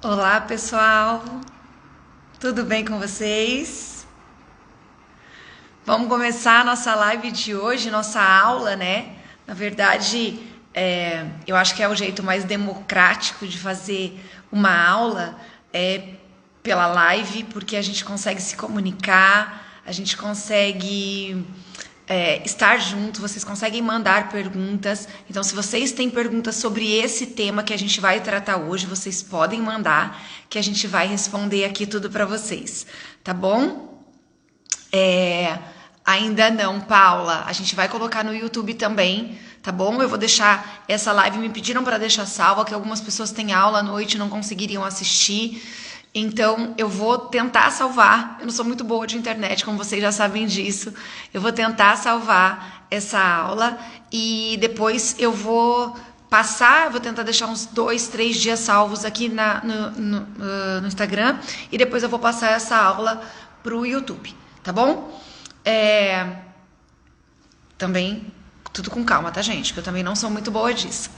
Olá, pessoal. Tudo bem com vocês? Vamos começar a nossa live de hoje, nossa aula, né? Na verdade, eu acho que é o jeito mais democrático de fazer uma aula pela live, porque a gente consegue se comunicar, a gente consegue estar junto, vocês conseguem mandar perguntas. Então, se vocês têm perguntas sobre esse tema que a gente vai tratar hoje, vocês podem mandar, que a gente vai responder aqui tudo para vocês, tá bom? Ainda não, Paula, a gente vai colocar no YouTube também, tá bom? Eu vou deixar essa live, me pediram para deixar salva, que algumas pessoas têm aula à noite e não conseguiriam assistir. Então, eu vou tentar salvar. Eu não sou muito boa de internet, como vocês já sabem disso. Eu vou tentar salvar essa aula e depois eu vou passar, vou tentar deixar uns 2, 3 dias salvos aqui no Instagram e depois eu vou passar essa aula pro YouTube, tá bom? Também tudo com calma, tá, gente? Que eu também não sou muito boa disso.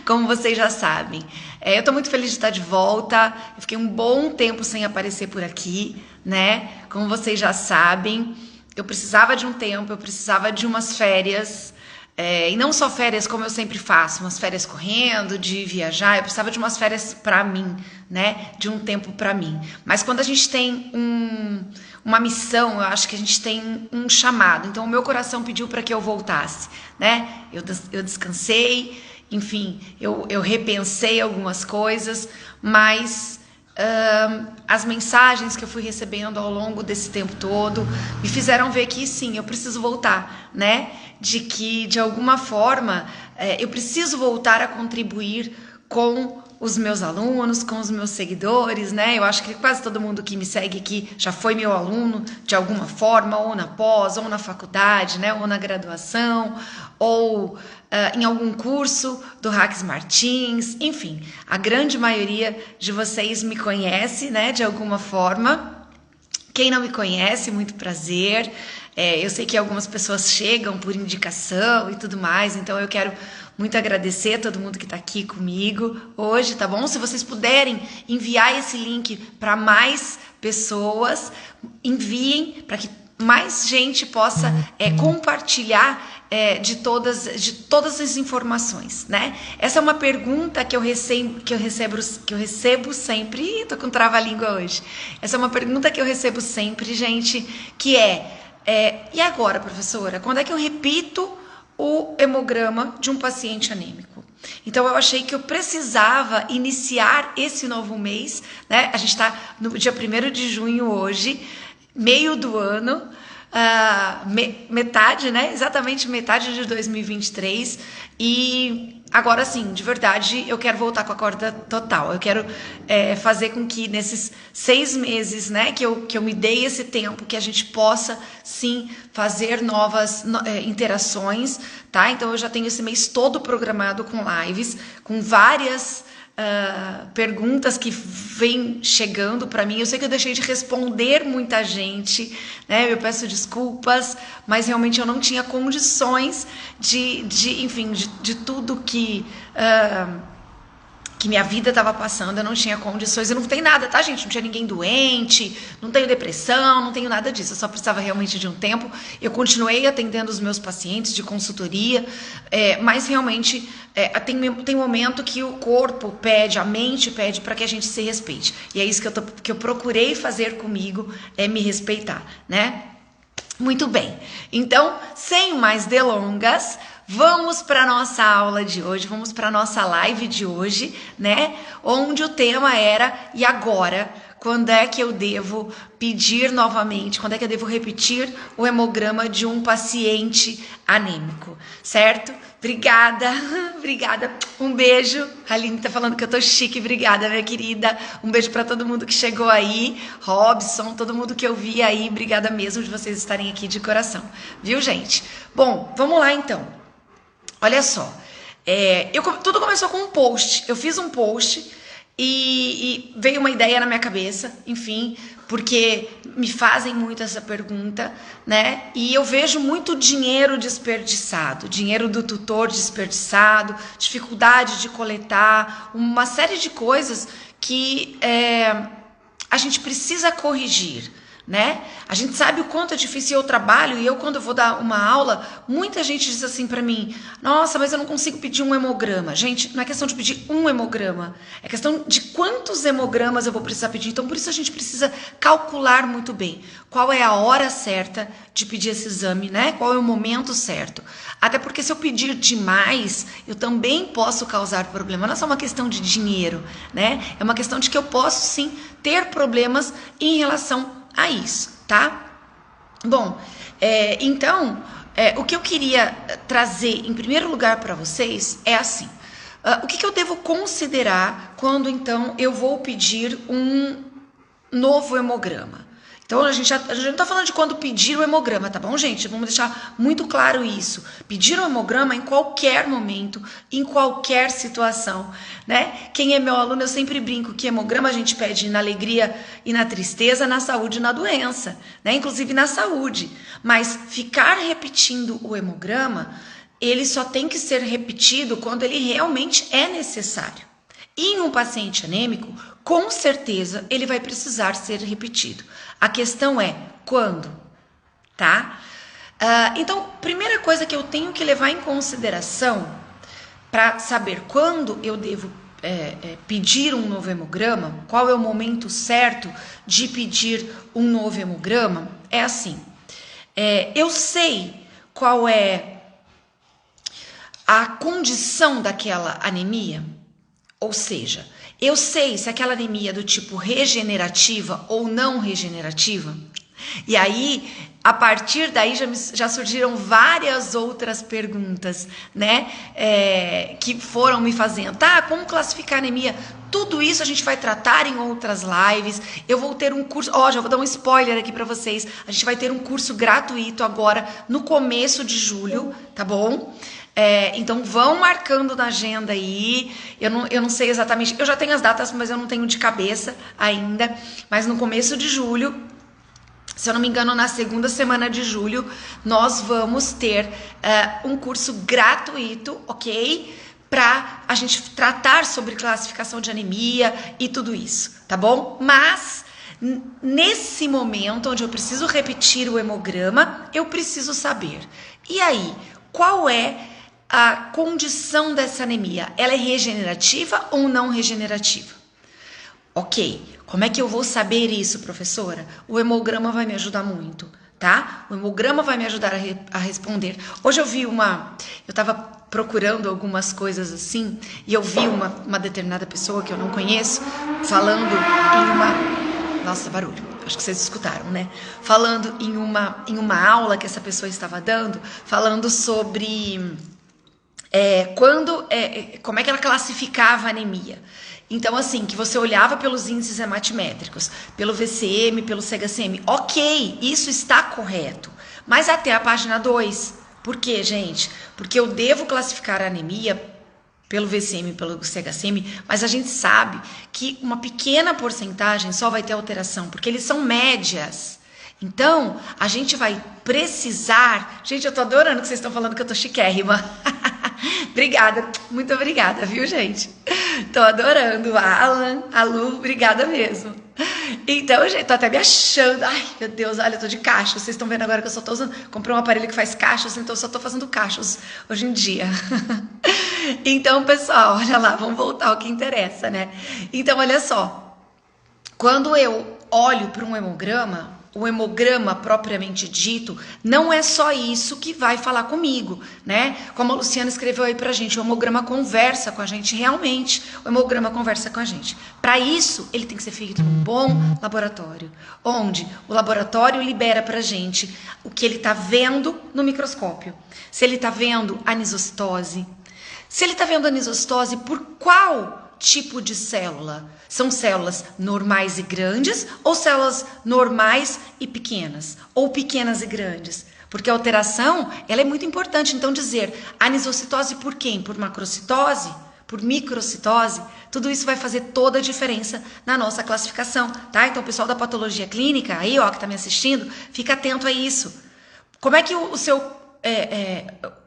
Como vocês já sabem. Eu tô muito feliz de estar de volta. Eu fiquei um bom tempo sem aparecer por aqui, né? Como vocês já sabem, eu precisava de um tempo, eu precisava de umas férias. E não só férias como eu sempre faço, umas férias correndo, de viajar. Eu precisava de umas férias pra mim, né? De um tempo pra mim. Mas quando a gente tem uma missão, eu acho que a gente tem um chamado. Então, o meu coração pediu para que eu voltasse, né? Eu descansei, enfim, eu repensei algumas coisas, mas as mensagens que eu fui recebendo ao longo desse tempo todo me fizeram ver que sim, eu preciso voltar, né? De que, de alguma forma, eu preciso voltar a contribuir com os meus alunos, com os meus seguidores, né? Eu acho que quase todo mundo que me segue aqui já foi meu aluno de alguma forma, ou na pós, ou na faculdade, né? Ou na graduação, ou em algum curso do Rax Martins, enfim, a grande maioria de vocês me conhece, né? De alguma forma. Quem não me conhece, muito prazer. Eu sei que algumas pessoas chegam por indicação e tudo mais, então eu quero muito agradecer a todo mundo que está aqui comigo hoje, tá bom? Se vocês puderem enviar esse link para mais pessoas, enviem para que mais gente possa compartilhar de todas as informações, né? Essa é uma pergunta que eu recebo sempre. Ih, tô com trava-língua hoje. Essa é uma pergunta que eu recebo sempre, gente, que e agora, professora? Quando é que eu repito o hemograma de um paciente anêmico? Então, eu achei que eu precisava iniciar esse novo mês, né? A gente está no dia 1º de junho hoje, meio do ano, metade, né? Exatamente metade de 2023. E agora sim, de verdade, eu quero voltar com a corda total. Eu quero fazer com que nesses 6 meses, né, que eu me dei esse tempo, que a gente possa sim fazer novas interações, tá? Então eu já tenho esse mês todo programado com lives, com várias perguntas que vêm chegando para mim. Eu sei que eu deixei de responder muita gente, né? Eu peço desculpas, mas realmente eu não tinha condições de tudo que minha vida estava passando. Eu não tinha condições, eu não tenho nada, tá, gente? Não tinha ninguém doente, não tenho depressão, não tenho nada disso. Eu só precisava realmente de um tempo. Eu continuei atendendo os meus pacientes de consultoria, mas realmente tem momento que o corpo pede, a mente pede para que a gente se respeite. E é isso que eu procurei fazer comigo, me respeitar, né? Muito bem. Então, sem mais delongas, vamos para a nossa aula de hoje, vamos para a nossa live de hoje, né? Onde o tema era, e agora? Quando é que eu devo pedir novamente, quando é que eu devo repetir o hemograma de um paciente anêmico, certo? Obrigada, obrigada. Um beijo. A Aline tá falando que eu tô chique, obrigada, minha querida. Um beijo para todo mundo que chegou aí, Robson, todo mundo que eu vi aí, obrigada mesmo de vocês estarem aqui de coração, viu, gente? Bom, vamos lá então. Olha só, tudo começou com um post. Eu fiz um post e veio uma ideia na minha cabeça, enfim, porque me fazem muito essa pergunta, né? E eu vejo muito dinheiro desperdiçado, dinheiro do tutor desperdiçado, dificuldade de coletar, uma série de coisas que a gente precisa corrigir, né? A gente sabe o quanto é difícil. Eu trabalho e eu, quando eu vou dar uma aula, muita gente diz assim pra mim: nossa, mas eu não consigo pedir um hemograma. Gente, não é questão de pedir um hemograma, é questão de quantos hemogramas eu vou precisar pedir. Então, por isso a gente precisa calcular muito bem qual é a hora certa de pedir esse exame, né? Qual é o momento certo. Até porque se eu pedir demais, eu também posso causar problema. Não é só uma questão de dinheiro, né? É uma questão de que eu posso sim ter problemas em relação a isso, tá? Bom, então, o que eu queria trazer em primeiro lugar para vocês é assim: o que eu devo considerar quando então eu vou pedir um novo hemograma? Então, a gente não tá falando de quando pedir o hemograma, tá bom, gente? Vamos deixar muito claro isso. Pedir o hemograma em qualquer momento, em qualquer situação, né? Quem é meu aluno, eu sempre brinco que hemograma a gente pede na alegria e na tristeza, na saúde e na doença, né? Inclusive na saúde. Mas ficar repetindo o hemograma, ele só tem que ser repetido quando ele realmente é necessário. E em um paciente anêmico, com certeza, ele vai precisar ser repetido. A questão é quando, tá? Então, primeira coisa que eu tenho que levar em consideração para saber quando eu devo pedir um novo hemograma, qual é o momento certo de pedir um novo hemograma, é assim: eu sei qual é a condição daquela anemia, ou seja, eu sei se aquela anemia é do tipo regenerativa ou não regenerativa. E aí, a partir daí, já surgiram várias outras perguntas, né? Que foram me fazendo. Tá, como classificar anemia? Tudo isso a gente vai tratar em outras lives. Eu vou ter um curso, já vou dar um spoiler aqui para vocês. A gente vai ter um curso gratuito agora no começo de julho, tá bom? Então vão marcando na agenda aí. Eu não sei exatamente, eu já tenho as datas, mas eu não tenho de cabeça ainda. Mas no começo de julho, se eu não me engano, na segunda semana de julho, nós vamos ter um curso gratuito, ok? Para a gente tratar sobre classificação de anemia e tudo isso, tá bom? Mas nesse momento onde eu preciso repetir o hemograma, eu preciso saber: e aí, qual é a condição dessa anemia? Ela é regenerativa ou não regenerativa? Ok, como é que eu vou saber isso, professora? O hemograma vai me ajudar muito, tá? O hemograma vai me ajudar a responder. Hoje eu estava procurando algumas coisas assim, e eu vi uma determinada pessoa que eu não conheço, falando em uma... Nossa, barulho, acho que vocês escutaram, né? Falando em uma aula que essa pessoa estava dando, falando sobre... como é que ela classificava a anemia. Então, assim, que você olhava pelos índices hematimétricos, pelo VCM, pelo CHCM. Ok, isso está correto. Mas até a página 2. Por quê, gente? Porque eu devo classificar a anemia pelo VCM e pelo CHCM, mas a gente sabe que uma pequena porcentagem só vai ter alteração, porque eles são médias. Então, a gente vai precisar... Gente, eu tô adorando que vocês estão falando que eu tô chiquérrima. Obrigada, muito obrigada, viu, gente? Tô adorando. Alan, a Lu, obrigada mesmo. Então, gente, tô até me achando. Ai, meu Deus, olha, eu tô de cachos. Vocês estão vendo agora que eu só tô usando... Comprei um aparelho que faz cachos, então eu só tô fazendo cachos hoje em dia. Então, pessoal, olha lá, vamos voltar ao que interessa, né? Então, olha só. Quando eu olho para um hemograma, o hemograma propriamente dito, não é só isso que vai falar comigo, né? Como a Luciana escreveu aí pra gente, o hemograma conversa com a gente, realmente, o hemograma conversa com a gente. Para isso, ele tem que ser feito num bom laboratório, onde o laboratório libera pra gente o que ele tá vendo no microscópio. Se ele tá vendo anisocitose, se ele tá vendo anisocitose, por qual tipo de célula? São células normais e grandes ou células normais e pequenas? Ou pequenas e grandes? Porque a alteração, ela é muito importante. Então dizer anisocitose por quem? Por macrocitose? Por microcitose? Tudo isso vai fazer toda a diferença na nossa classificação, tá? Então o pessoal da patologia clínica, aí ó, que tá me assistindo, fica atento a isso. Como é que o seu...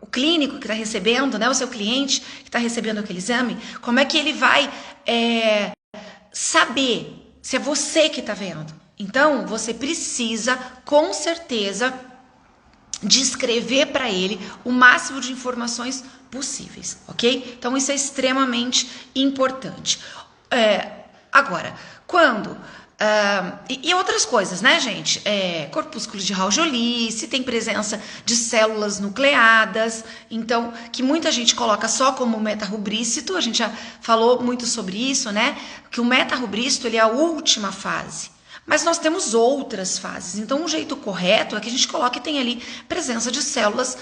o clínico que está recebendo, né, o seu cliente que está recebendo aquele exame, como é que ele vai saber se é você que está vendo. Então, você precisa, com certeza, descrever para ele o máximo de informações possíveis, ok? Então, isso é extremamente importante. Agora, quando... e outras coisas, né, gente? Corpúsculo de Raul-Joly, se tem presença de células nucleadas, então, que muita gente coloca só como metarubrícito, a gente já falou muito sobre isso, né? Que o metarubrícito, ele é a última fase. Mas nós temos outras fases, então o jeito correto é que a gente coloque tem ali presença de células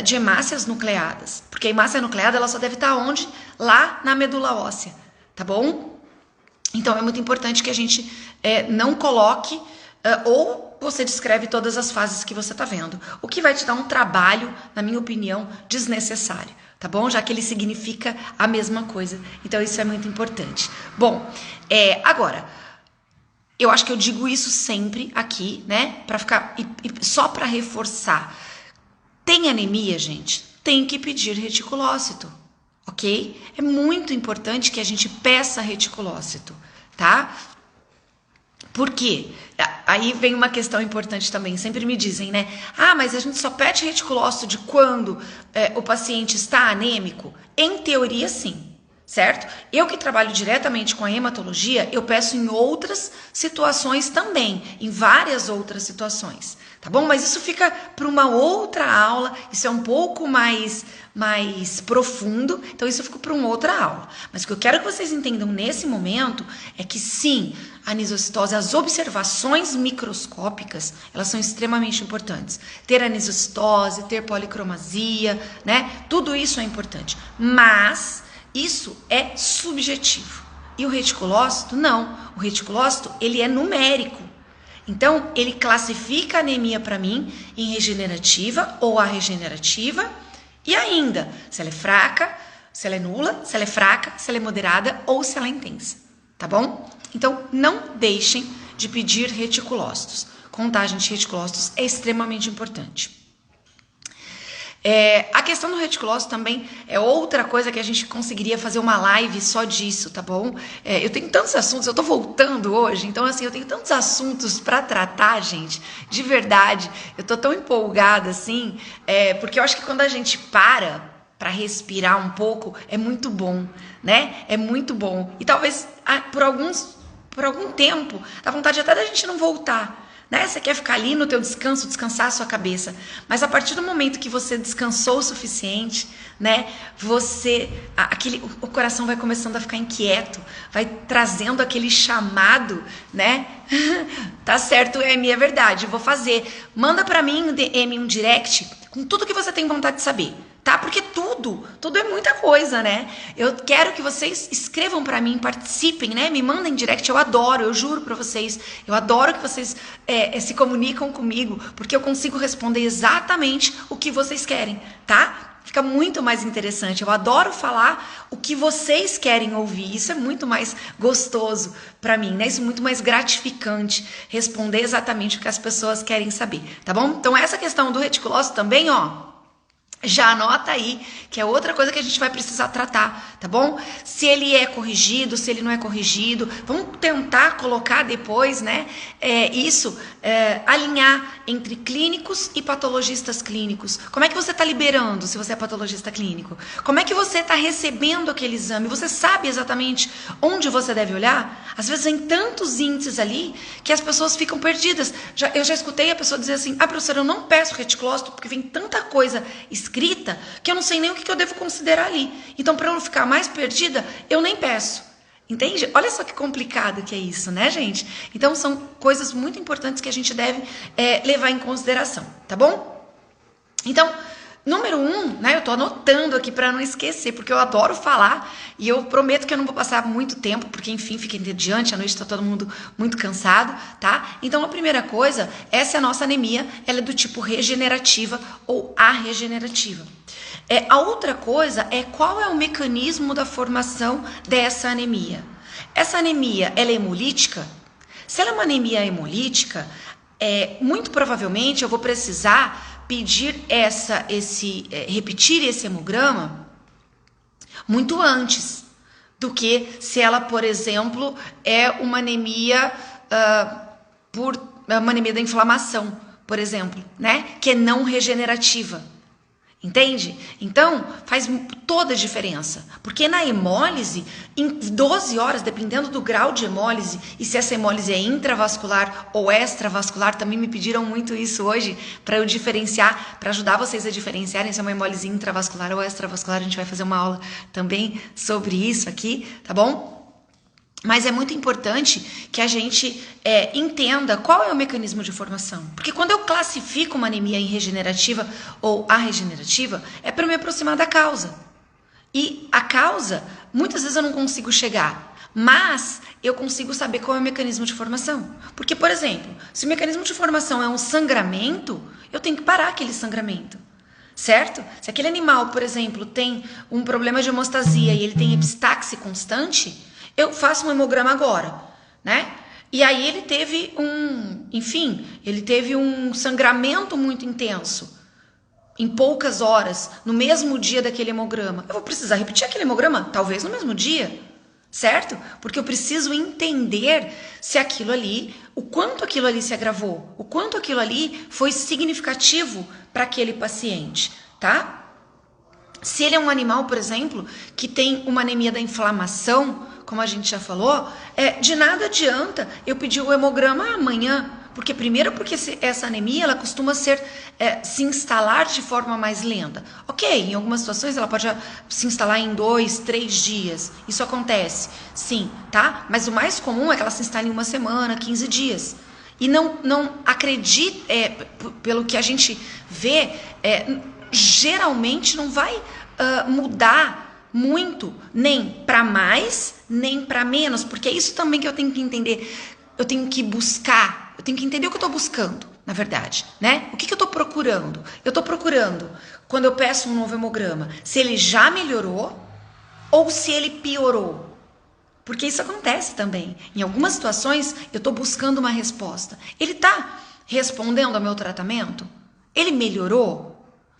de hemácias nucleadas, porque a hemácia nucleada ela só deve estar onde? Lá na medula óssea, tá bom? Então é muito importante que a gente não coloque ou você descreve todas as fases que você está vendo, o que vai te dar um trabalho, na minha opinião, desnecessário, tá bom? Já que ele significa a mesma coisa, então isso é muito importante. Bom, agora... Eu acho que eu digo isso sempre aqui, né? Para ficar só para reforçar. Tem anemia, gente? Tem que pedir reticulócito, ok? É muito importante que a gente peça reticulócito, tá? Por quê? Aí vem uma questão importante também. Sempre me dizem, né? Mas a gente só pede reticulócito de quando o paciente está anêmico? Em teoria, sim. Certo? Eu que trabalho diretamente com a hematologia, eu peço em outras situações também, em várias outras situações, tá bom? Mas isso fica para uma outra aula, isso é um pouco mais profundo, então isso fica para uma outra aula. Mas o que eu quero que vocês entendam nesse momento é que sim, a anisocitose, as observações microscópicas, elas são extremamente importantes. Ter anisocitose, ter policromasia, né? Tudo isso é importante, mas... isso é subjetivo. E o reticulócito, não. O reticulócito, ele é numérico. Então, ele classifica a anemia para mim em regenerativa ou arregenerativa. E ainda, se ela é fraca, se ela é nula, se ela é fraca, se ela é moderada ou se ela é intensa. Tá bom? Então, não deixem de pedir reticulócitos. Contagem de reticulócitos é extremamente importante. A questão do reticulócito também é outra coisa que a gente conseguiria fazer uma live só disso, tá bom? Eu tenho tantos assuntos, eu tô voltando hoje, então assim, eu tenho tantos assuntos para tratar, gente, de verdade, eu tô tão empolgada assim, porque eu acho que quando a gente para respirar um pouco, é muito bom, né? É muito bom. E talvez por algum tempo, dá vontade até da gente não voltar. Né? Você quer ficar ali no teu descanso, descansar a sua cabeça, mas a partir do momento que você descansou o suficiente, né, o coração vai começando a ficar inquieto, vai trazendo aquele chamado, né? Tá certo, Emi, é verdade, eu vou fazer. Manda pra mim, Emi, um direct com tudo que você tem vontade de saber. Tá? Porque tudo é muita coisa, né? Eu quero que vocês escrevam pra mim, participem, né? Me mandem direct, eu adoro, eu juro pra vocês. Eu adoro que vocês se comunicam comigo, porque eu consigo responder exatamente o que vocês querem, tá? Fica muito mais interessante. Eu adoro falar o que vocês querem ouvir. Isso é muito mais gostoso pra mim, né? Isso é muito mais gratificante, responder exatamente o que as pessoas querem saber, tá bom? Então essa questão do reticulócito também, ó, já anota aí, que é outra coisa que a gente vai precisar tratar, tá bom? Se ele é corrigido, se ele não é corrigido, vamos tentar colocar depois, né, alinhar entre clínicos e patologistas clínicos. Como é que você está liberando, se você é patologista clínico? Como é que você está recebendo aquele exame? Você sabe exatamente onde você deve olhar? Às vezes tem tantos índices ali que as pessoas ficam perdidas. Eu já escutei a pessoa dizer assim, professora, eu não peço reticulócito porque vem tanta coisa escrita que eu não sei nem o que eu devo considerar ali. Então, para eu não ficar mais perdida, eu nem peço. Entende? Olha só que complicado que é isso, né, gente? Então, são coisas muito importantes que a gente deve levar em consideração, tá bom? Então, número 1, né, eu tô anotando aqui para não esquecer, porque eu adoro falar e eu prometo que eu não vou passar muito tempo, porque, enfim, fica entediante, à noite tá todo mundo muito cansado, tá? Então, a primeira coisa, essa é a nossa anemia, ela é do tipo regenerativa ou arregenerativa. A outra coisa é qual é o mecanismo da formação dessa anemia. Essa anemia, ela é hemolítica? Se ela é uma anemia hemolítica, muito provavelmente eu vou precisar pedir repetir esse hemograma muito antes, do que se ela, por exemplo, é uma anemia uma anemia da inflamação, por exemplo, né? Que é não regenerativa. Entende? Então, faz toda a diferença. Porque na hemólise, em 12 horas, dependendo do grau de hemólise, e se essa hemólise é intravascular ou extravascular, também me pediram muito isso hoje, para eu diferenciar, para ajudar vocês a diferenciarem se é uma hemólise intravascular ou extravascular. A gente vai fazer uma aula também sobre isso aqui, tá bom? Mas é muito importante que a gente entenda qual é o mecanismo de formação. Porque quando eu classifico uma anemia em regenerativa ou arregenerativa, é para me aproximar da causa. E a causa, muitas vezes eu não consigo chegar, mas eu consigo saber qual é o mecanismo de formação. Porque, por exemplo, se o mecanismo de formação é um sangramento, eu tenho que parar aquele sangramento. Certo? Se aquele animal, por exemplo, tem um problema de hemostasia e ele tem epistaxe constante, eu faço um hemograma agora, né? E aí ele teve ele teve um sangramento muito intenso em poucas horas, no mesmo dia daquele hemograma. Eu vou precisar repetir aquele hemograma? Talvez no mesmo dia, certo? Porque eu preciso entender se aquilo ali, o quanto aquilo ali se agravou, o quanto aquilo ali foi significativo para aquele paciente, tá? Se ele é um animal, por exemplo, que tem uma anemia da inflamação, como a gente já falou, de nada adianta eu pedir o hemograma amanhã, porque essa anemia ela costuma se instalar de forma mais lenta. Ok, em algumas situações ela pode se instalar em 2, 3 dias, isso acontece, sim, tá? Mas o mais comum é que ela se instale em 1 semana, 15 dias. E não acredite, pelo que a gente vê, geralmente não vai mudar muito, nem para mais, nem para menos, porque é isso também que eu tenho que entender, eu tenho que buscar, eu tenho que entender o que eu estou buscando, na verdade, né? O que eu estou procurando? Eu estou procurando, quando eu peço um novo hemograma, se ele já melhorou ou se ele piorou. Porque isso acontece também. Em algumas situações, eu estou buscando uma resposta. Ele está respondendo ao meu tratamento? Ele melhorou?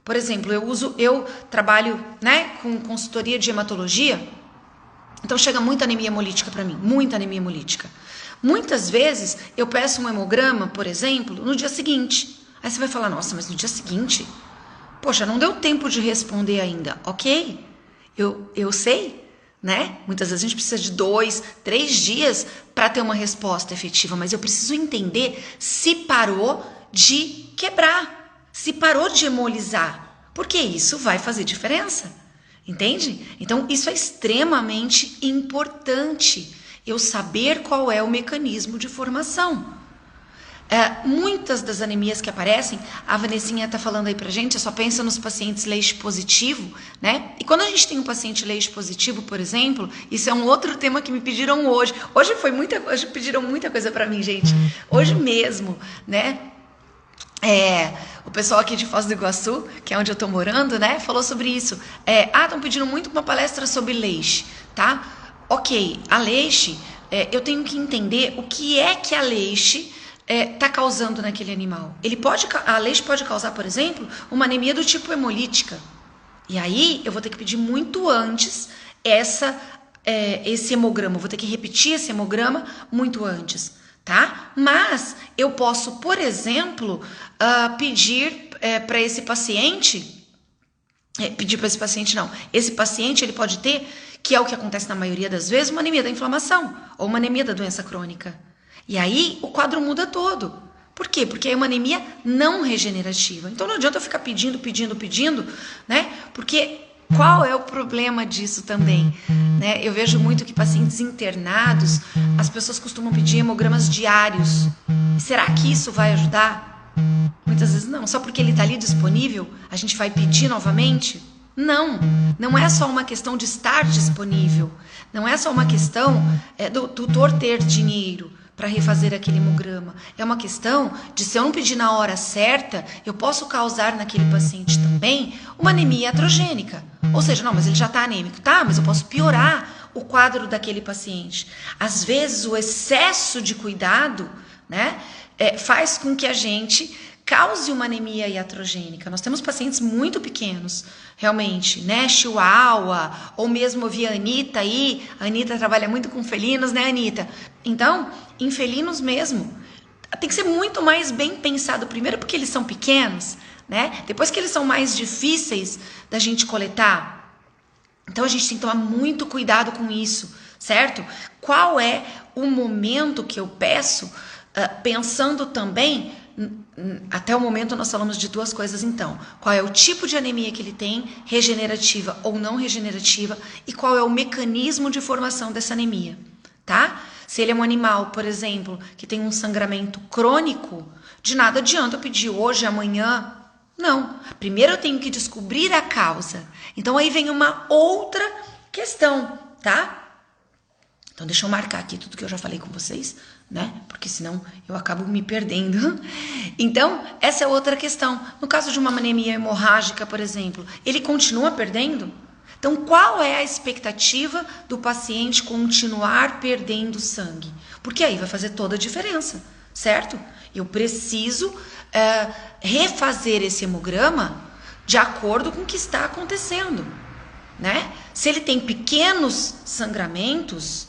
Por exemplo, eu trabalho, né, com consultoria de hematologia, então chega muita anemia hemolítica para mim, muita anemia hemolítica. Muitas vezes eu peço um hemograma, por exemplo, no dia seguinte. Aí você vai falar, nossa, mas no dia seguinte? Poxa, não deu tempo de responder ainda. Ok, eu sei, né? Muitas vezes a gente precisa de 2, 3 dias para ter uma resposta efetiva, mas eu preciso entender se parou de quebrar. Se parou de hemolizar, porque isso vai fazer diferença, entende? Então, isso é extremamente importante, eu saber qual é o mecanismo de formação. Muitas das anemias que aparecem, a Vanessinha está falando aí pra gente, só pensa nos pacientes Leish positivo, né? E quando a gente tem um paciente Leish positivo, por exemplo, isso é um outro tema que me pediram hoje. Hoje pediram muita coisa pra mim, gente. Hoje mesmo, né? O pessoal aqui de Foz do Iguaçu, que é onde eu estou morando, né, falou sobre isso. Estão pedindo muito uma palestra sobre Leish, tá? Ok, a Leish, eu tenho que entender o que é que a Leish está causando naquele animal. A Leish pode causar, por exemplo, uma anemia do tipo hemolítica. E aí eu vou ter que pedir muito antes esse hemograma, eu vou ter que repetir esse hemograma muito antes. Tá? Mas eu posso, por exemplo, pedir para esse paciente, esse paciente ele pode ter, que é o que acontece na maioria das vezes, uma anemia da inflamação ou uma anemia da doença crônica. E aí o quadro muda todo. Por quê? Porque é uma anemia não regenerativa. Então não adianta eu ficar pedindo, né? Porque qual é o problema disso também? Né? Eu vejo muito que pacientes internados, as pessoas costumam pedir hemogramas diários. Será que isso vai ajudar? Muitas vezes não. Só porque ele está ali disponível, a gente vai pedir novamente? Não é só uma questão de estar disponível. Não é só uma questão do tutor ter dinheiro para refazer aquele hemograma. É uma questão de, se eu não pedir na hora certa, eu posso causar naquele paciente também uma anemia iatrogênica. Ou seja, não, mas ele já está anêmico. Tá, mas eu posso piorar o quadro daquele paciente. Às vezes, o excesso de cuidado, né, faz com que a gente cause uma anemia iatrogênica. Nós temos pacientes muito pequenos, realmente, né? Chihuahua, ou mesmo eu vi a Anitta aí. A Anitta trabalha muito com felinos, né, Anitta? Então, em felinos mesmo, tem que ser muito mais bem pensado. Primeiro porque eles são pequenos, né? Depois que eles são mais difíceis da gente coletar. Então, a gente tem que tomar muito cuidado com isso, certo? Qual é o momento que eu peço, pensando também... Até o momento nós falamos de duas coisas então. Qual é o tipo de anemia que ele tem, regenerativa ou não regenerativa, e qual é o mecanismo de formação dessa anemia, tá? Se ele é um animal, por exemplo, que tem um sangramento crônico, de nada adianta eu pedir hoje, amanhã. Não. Primeiro eu tenho que descobrir a causa. Então aí vem uma outra questão, tá? Então deixa eu marcar aqui tudo que eu já falei com vocês, né? Porque senão eu acabo me perdendo. Então, essa é outra questão. No caso de uma anemia hemorrágica, por exemplo, ele continua perdendo? Então, qual é a expectativa do paciente continuar perdendo sangue? Porque aí vai fazer toda a diferença, certo? Eu preciso refazer esse hemograma de acordo com o que está acontecendo, né? Se ele tem pequenos sangramentos,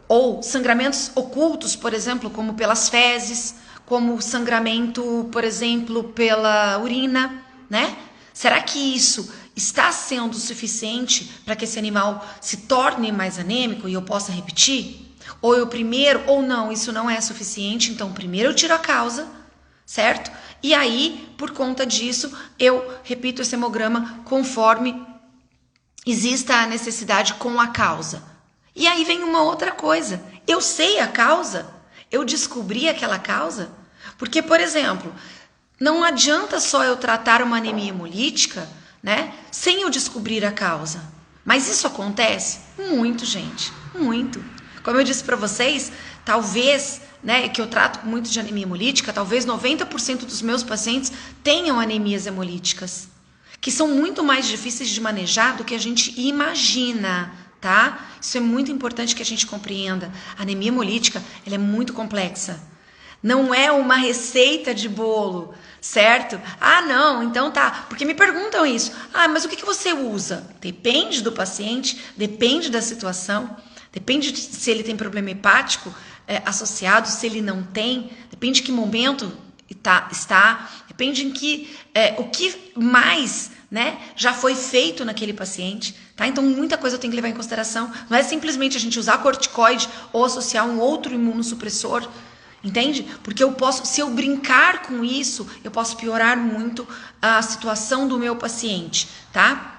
ou sangramentos ocultos, por exemplo, como pelas fezes, como sangramento, por exemplo, pela urina, né? Será que isso está sendo suficiente para que esse animal se torne mais anêmico e eu possa repetir? Ou eu primeiro, ou não, isso não é suficiente, então primeiro eu tiro a causa, certo? E aí, por conta disso, eu repito esse hemograma conforme exista a necessidade com a causa. E aí vem uma outra coisa. Eu sei a causa? Eu descobri aquela causa? Porque, por exemplo, não adianta só eu tratar uma anemia hemolítica, né, sem eu descobrir a causa. Mas isso acontece? Muito, gente. Muito. Como eu disse para vocês, talvez, né, que eu trato muito de anemia hemolítica, talvez 90% dos meus pacientes tenham anemias hemolíticas, que são muito mais difíceis de manejar do que a gente imagina, tá? Isso é muito importante que a gente compreenda. A anemia hemolítica, ela é muito complexa. Não é uma receita de bolo, certo? Ah, não, então tá. Porque me perguntam isso. Ah, mas o que você usa? Depende do paciente, depende da situação, depende de se ele tem problema hepático associado, se ele não tem, depende de que momento está, depende em que, o que mais, né, já foi feito naquele paciente, tá? Então muita coisa eu tenho que levar em consideração. Não é simplesmente a gente usar corticoide ou associar um outro imunossupressor, entende? Porque eu posso, se eu brincar com isso, eu posso piorar muito a situação do meu paciente, tá?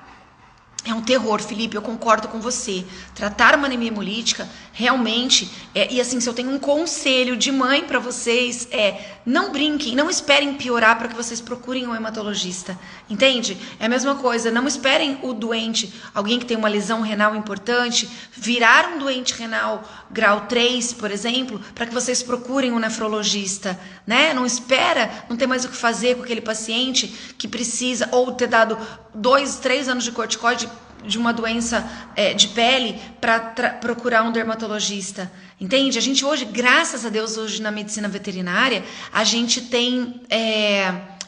É um terror, Felipe, eu concordo com você. Tratar uma anemia hemolítica, realmente, e assim, se eu tenho um conselho de mãe para vocês, não brinquem, não esperem piorar para que vocês procurem um hematologista, entende? É a mesma coisa, não esperem o doente, alguém que tem uma lesão renal importante, virar um doente renal grau 3, por exemplo, para que vocês procurem um nefrologista, né? Não espera, não ter mais o que fazer com aquele paciente que precisa, ou ter dado 2, 3 anos de corticoide de uma doença de pele para procurar um dermatologista, entende? A gente hoje, graças a Deus, hoje na medicina veterinária, a gente tem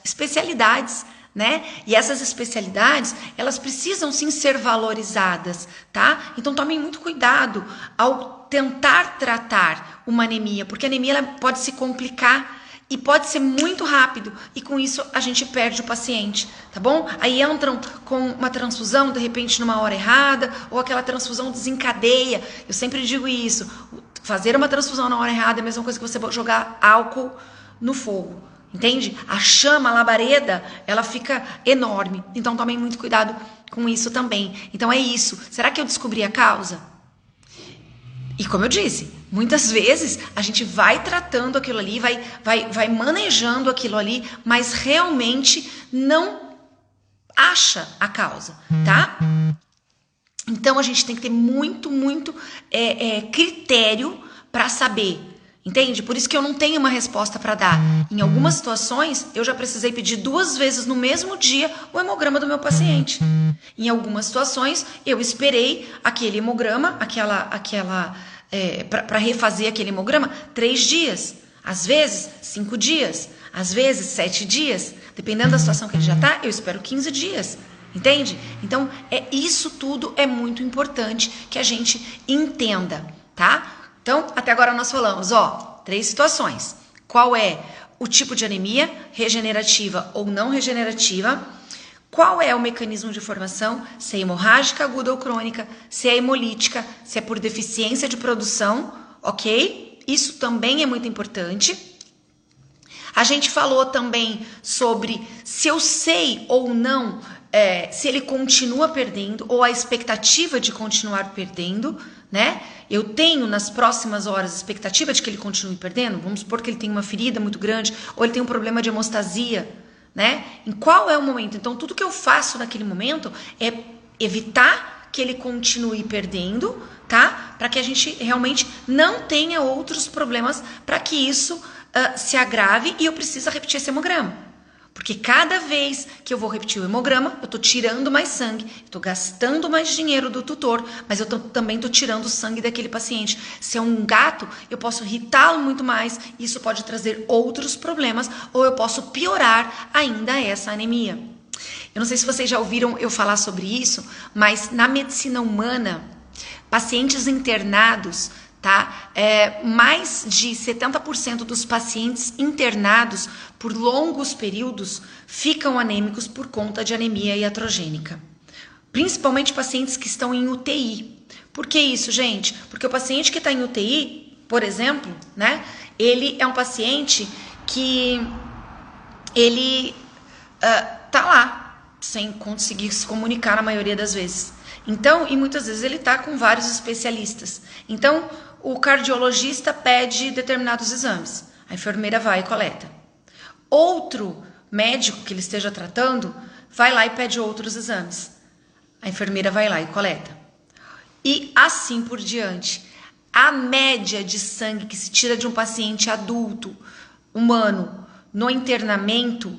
especialidades, né? E essas especialidades, elas precisam sim ser valorizadas, tá? Então tomem muito cuidado ao tentar tratar uma anemia, porque a anemia ela pode se complicar e pode ser muito rápido, e com isso a gente perde o paciente, tá bom? Aí entram com uma transfusão, de repente numa hora errada, ou aquela transfusão desencadeia. Eu sempre digo isso, fazer uma transfusão na hora errada é a mesma coisa que você jogar álcool no fogo, entende? A chama, a labareda, ela fica enorme, então tomem muito cuidado com isso também. Então é isso, será que eu descobri a causa? E como eu disse, muitas vezes a gente vai tratando aquilo ali, vai manejando aquilo ali, mas realmente não acha a causa, tá? Então a gente tem que ter muito critério para saber, entende? Por isso que eu não tenho uma resposta para dar. Em algumas situações, eu já precisei pedir 2 vezes no mesmo dia o hemograma do meu paciente. Em algumas situações, eu esperei aquele hemograma, para refazer aquele hemograma 3 dias, às vezes 5 dias, Às vezes 7 dias, dependendo da situação que ele já está, eu espero 15 dias. Entende? Então, isso tudo é muito importante que a gente entenda, tá? Então, até agora nós falamos, 3 situações. Qual é o tipo de anemia, regenerativa ou não regenerativa? Qual é o mecanismo de formação? Se é hemorrágica, aguda ou crônica, se é hemolítica, se é por deficiência de produção, ok? Isso também é muito importante. A gente falou também sobre se eu sei ou não se ele continua perdendo ou a expectativa de continuar perdendo, né? Eu tenho nas próximas horas a expectativa de que ele continue perdendo. Vamos supor que ele tem uma ferida muito grande ou ele tem um problema de hemostasia, né? Em qual é o momento? Então, tudo que eu faço naquele momento é evitar que ele continue perdendo, tá? Para que a gente realmente não tenha outros problemas para que isso se agrave e eu preciso repetir esse hemograma. Porque cada vez que eu vou repetir o hemograma, eu estou tirando mais sangue, estou gastando mais dinheiro do tutor, mas eu também estou tirando o sangue daquele paciente. Se é um gato, eu posso irritá-lo muito mais, isso pode trazer outros problemas, ou eu posso piorar ainda essa anemia. Eu não sei se vocês já ouviram eu falar sobre isso, mas na medicina humana, pacientes internados, tá? Mais de 70% dos pacientes internados por longos períodos ficam anêmicos por conta de anemia iatrogênica. Principalmente pacientes que estão em UTI. Por que isso, gente? Porque o paciente que está em UTI, por exemplo, né? Ele é um paciente que ele tá lá, sem conseguir se comunicar na maioria das vezes. Então, e muitas vezes ele tá com vários especialistas. Então, o cardiologista pede determinados exames. A enfermeira vai e coleta. Outro médico que ele esteja tratando vai lá e pede outros exames. A enfermeira vai lá e coleta. E assim por diante. A média de sangue que se tira de um paciente adulto, humano, no internamento,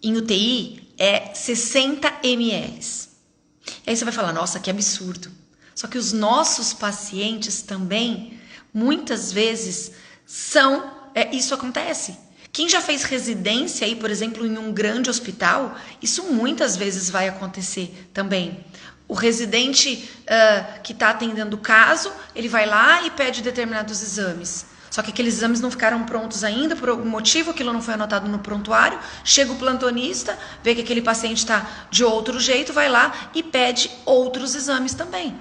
em UTI, é 60 ml. E aí você vai falar, nossa, que absurdo. Só que os nossos pacientes também, muitas vezes, isso acontece. Quem já fez residência aí, por exemplo, em um grande hospital, isso muitas vezes vai acontecer também. O residente que está atendendo o caso, ele vai lá e pede determinados exames. Só que aqueles exames não ficaram prontos ainda, por algum motivo, aquilo não foi anotado no prontuário. Chega o plantonista, vê que aquele paciente está de outro jeito, vai lá e pede outros exames também.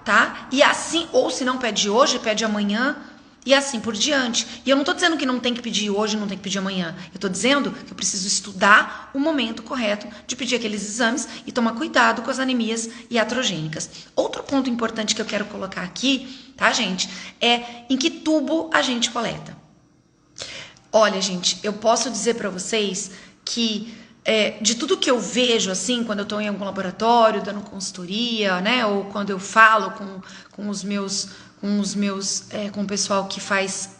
Tá? E assim, ou se não pede hoje, pede amanhã e assim por diante. E eu não estou dizendo que não tem que pedir hoje, não tem que pedir amanhã. Eu estou dizendo que eu preciso estudar o momento correto de pedir aqueles exames e tomar cuidado com as anemias iatrogênicas. Outro ponto importante que eu quero colocar aqui, tá, gente, é em que tubo a gente coleta. Olha, gente, eu posso dizer para vocês que de tudo que eu vejo, assim, quando eu estou em algum laboratório, dando consultoria, né, ou quando eu falo com o pessoal que faz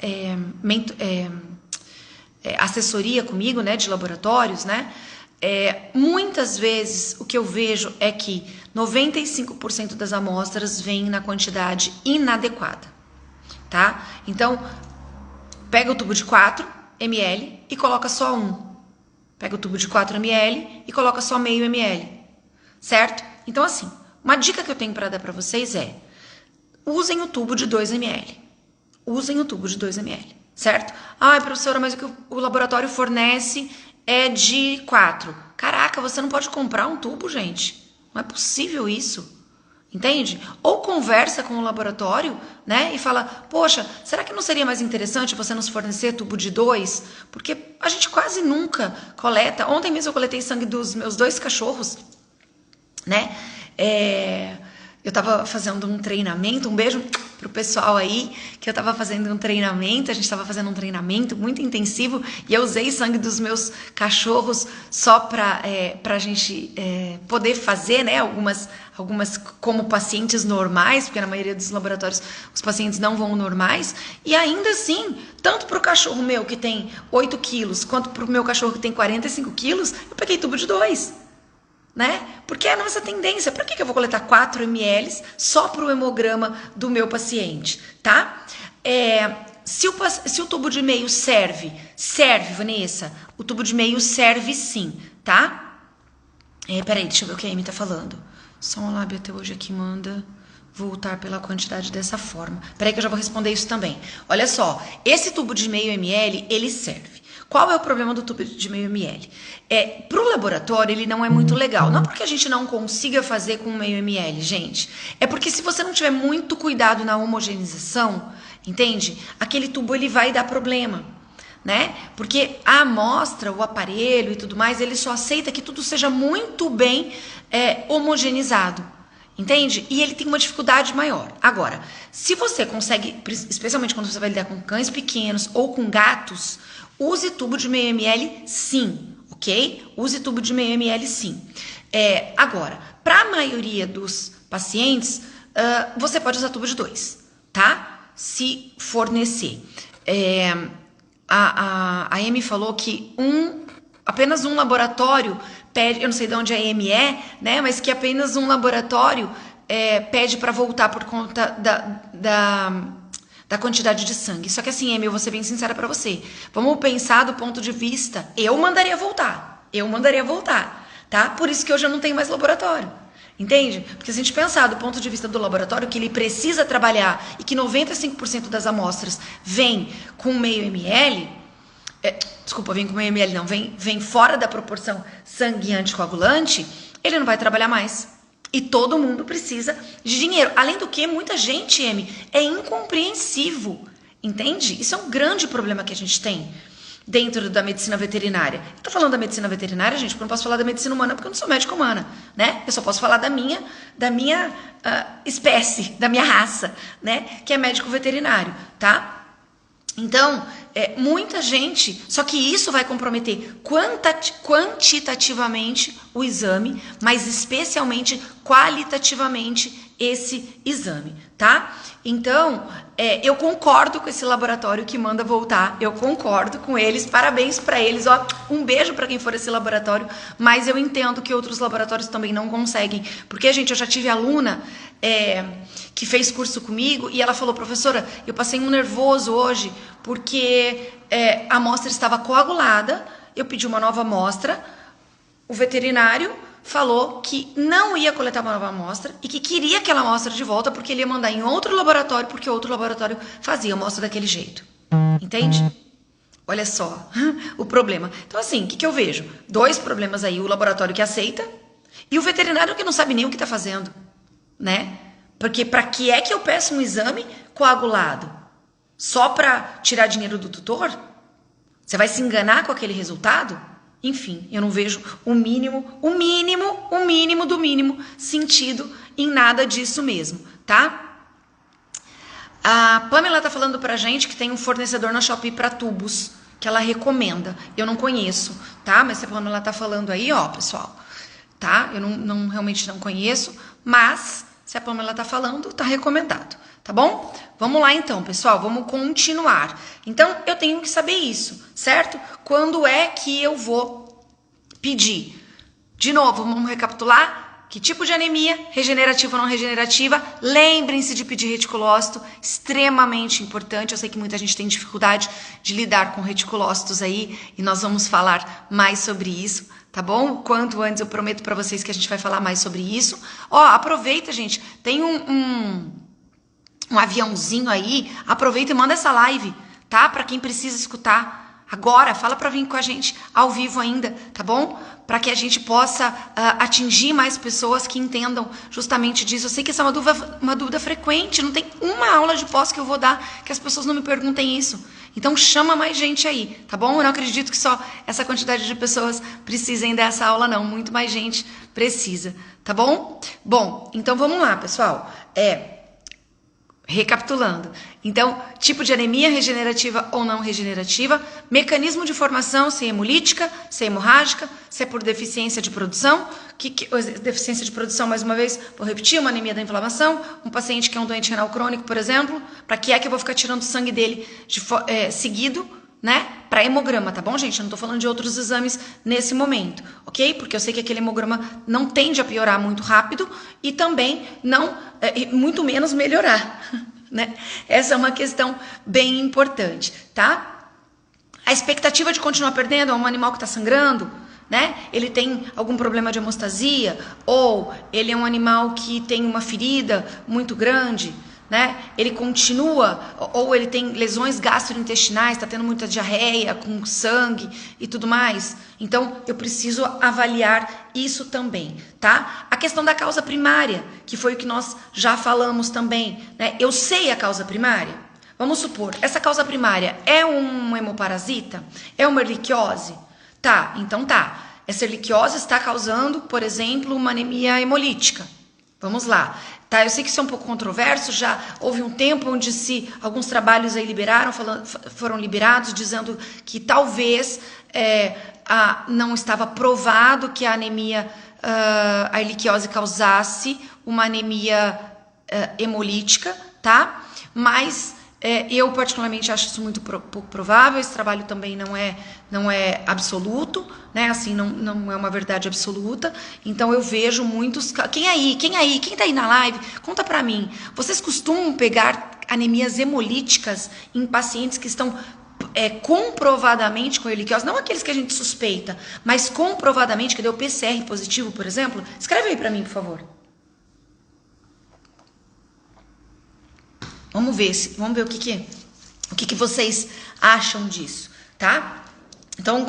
assessoria comigo, né, de laboratórios, né, muitas vezes o que eu vejo é que 95% das amostras vêm na quantidade inadequada, tá? Então, pega o tubo de 4 ml e coloca só 1. Pega o tubo de 4 ml e coloca só meio ml, certo? Então, assim, uma dica que eu tenho para dar para vocês é: usem o tubo de 2 ml. Usem o tubo de 2 ml, certo? Ah, professora, mas o que o laboratório fornece é de 4. Caraca, você não pode comprar um tubo, gente. Não é possível isso. Entende? Ou conversa com o laboratório, né? E fala, poxa, será que não seria mais interessante você nos fornecer tubo de 2? Porque a gente quase nunca coleta. Ontem mesmo eu coletei sangue dos meus 2 cachorros, né? Eu tava fazendo um treinamento, um beijo pro pessoal aí, que eu tava fazendo um treinamento, a gente tava fazendo um treinamento muito intensivo e eu usei sangue dos meus cachorros só pra gente poder fazer, né, algumas como pacientes normais, porque na maioria dos laboratórios os pacientes não vão normais, e ainda assim, tanto pro cachorro meu que tem 8 quilos, quanto pro meu cachorro que tem 45 quilos, eu peguei tubo de 2. Né? Porque é a nossa tendência. Para que eu vou coletar 4 ml só para o hemograma do meu paciente, tá? se o tubo de meio serve, Vanessa, o tubo de meio serve sim, tá? Peraí, deixa eu ver o que a Amy tá falando. Só um lábio até hoje aqui manda voltar pela quantidade dessa forma. Peraí que eu já vou responder isso também. Olha só, esse tubo de meio ml, ele serve. Qual é o problema do tubo de meio ml? Para o laboratório, ele não é muito legal. Não porque a gente não consiga fazer com meio ml, gente. É porque se você não tiver muito cuidado na homogeneização, entende? Aquele tubo, ele vai dar problema, né? Porque a amostra, o aparelho e tudo mais, ele só aceita que tudo seja muito bem homogeneizado. Entende? E ele tem uma dificuldade maior. Agora, se você consegue, especialmente quando você vai lidar com cães pequenos ou com gatos, use tubo de meio ml sim, ok? Use tubo de meio ml sim. Agora, para a maioria dos pacientes, você pode usar tubo de 2, tá? Se fornecer. A Amy falou que apenas um laboratório pede, eu não sei de onde a Amy né? Mas que apenas um laboratório pede para voltar por conta da quantidade de sangue. Só que assim, Amy, eu vou ser bem sincera para você. Vamos pensar do ponto de vista, eu mandaria voltar, tá? Por isso que hoje eu não tenho mais laboratório. Entende? Porque se a gente pensar do ponto de vista do laboratório, que ele precisa trabalhar e que 95% das amostras vem com meio ml, vem com meio ml não, vem fora da proporção sangue anticoagulante, ele não vai trabalhar mais. E todo mundo precisa de dinheiro. Além do que, muita gente, é incompreensivo. Entende? Isso é um grande problema que a gente tem dentro da medicina veterinária. Eu tô falando da medicina veterinária, gente, porque eu não posso falar da medicina humana, porque eu não sou médica humana, né? Eu só posso falar da minha espécie, da minha raça, né? Que é médico veterinário, tá? Então, muita gente, só que isso vai comprometer quantitativamente o exame, mas especialmente qualitativamente esse exame, tá? Então, eu concordo com esse laboratório que manda voltar, eu concordo com eles, parabéns para eles, ó, um beijo para quem for esse laboratório, mas eu entendo que outros laboratórios também não conseguem, porque, gente, eu já tive aluna que fez curso comigo e ela falou, professora, eu passei um nervoso hoje porque a amostra estava coagulada, eu pedi uma nova amostra, o veterinário falou que não ia coletar uma nova amostra e que queria aquela amostra de volta porque ele ia mandar em outro laboratório, porque outro laboratório fazia a amostra daquele jeito. Entende? Olha só o problema. Então, assim, o que eu vejo? 2 problemas aí, o laboratório que aceita e o veterinário que não sabe nem o que está fazendo, né? Porque para que é que eu peço um exame coagulado? Só para tirar dinheiro do tutor? Você vai se enganar com aquele resultado? Enfim, eu não vejo o mínimo do mínimo sentido em nada disso mesmo, tá? A Pamela tá falando pra gente que tem um fornecedor na Shopee para tubos, que ela recomenda. Eu não conheço, tá? Mas se a Pamela tá falando aí, ó, pessoal, tá? Eu realmente não conheço, mas se a Pamela tá falando, tá recomendado, tá bom? Vamos lá então, pessoal, vamos continuar. Então, eu tenho que saber isso, certo? Quando é que eu vou pedir? De novo, vamos recapitular? Que tipo de anemia? Regenerativa ou não regenerativa? Lembrem-se de pedir reticulócito, extremamente importante. Eu sei que muita gente tem dificuldade de lidar com reticulócitos aí, e nós vamos falar mais sobre isso, tá bom? Quanto antes eu prometo para vocês que a gente vai falar mais sobre isso. Ó, aproveita, gente, tem um aviãozinho aí, aproveita e manda essa live, tá? Para quem precisa escutar agora, fala para vir com a gente ao vivo ainda, tá bom? Para que a gente possa atingir mais pessoas que entendam justamente disso. Eu sei que essa é uma dúvida frequente, não tem uma aula de pós que eu vou dar que as pessoas não me perguntem isso. Então chama mais gente aí, tá bom? Eu não acredito que só essa quantidade de pessoas precisem dessa aula não, muito mais gente precisa, tá bom? Bom, então vamos lá, pessoal. Recapitulando, então, tipo de anemia, regenerativa ou não regenerativa, mecanismo de formação, se é hemolítica, se é hemorrágica, se é por deficiência de produção, deficiência de produção, mais uma vez, vou repetir, uma anemia da inflamação, um paciente que é um doente renal crônico, por exemplo, para que é que eu vou ficar tirando sangue dele seguido, né, para hemograma, tá bom, gente? Eu não tô falando de outros exames nesse momento, ok? Porque eu sei que aquele hemograma não tende a piorar muito rápido e também não, muito menos melhorar, né? Essa é uma questão bem importante, tá? A expectativa de continuar perdendo é um animal que está sangrando, né? Ele tem algum problema de hemostasia, ou ele é um animal que tem uma ferida muito grande, né? Ele continua, ou ele tem lesões gastrointestinais, está tendo muita diarreia, com sangue e tudo mais. Então, eu preciso avaliar isso também, tá? A questão da causa primária, que foi o que nós já falamos também, né? Eu sei a causa primária. Vamos supor, essa causa primária é um hemoparasita? É uma erliquiose? Tá, então tá. Essa erliquiose está causando, por exemplo, uma anemia hemolítica. Vamos lá. Tá, eu sei que isso é um pouco controverso, já houve um tempo onde alguns trabalhos aí foram liberados, dizendo que talvez não estava provado que a anemia, a erliquiose causasse uma anemia hemolítica, tá? Mas eu particularmente acho isso muito pouco provável. Esse trabalho também não é absoluto, né? Assim, não é uma verdade absoluta. Então eu vejo muitos. Quem tá aí na live, conta pra mim. Vocês costumam pegar anemias hemolíticas em pacientes que estão comprovadamente com erliquiose? Não aqueles que a gente suspeita, mas comprovadamente, que deu PCR positivo, por exemplo? Escreve aí pra mim, por favor. Vamos ver o que vocês acham disso, tá? Então,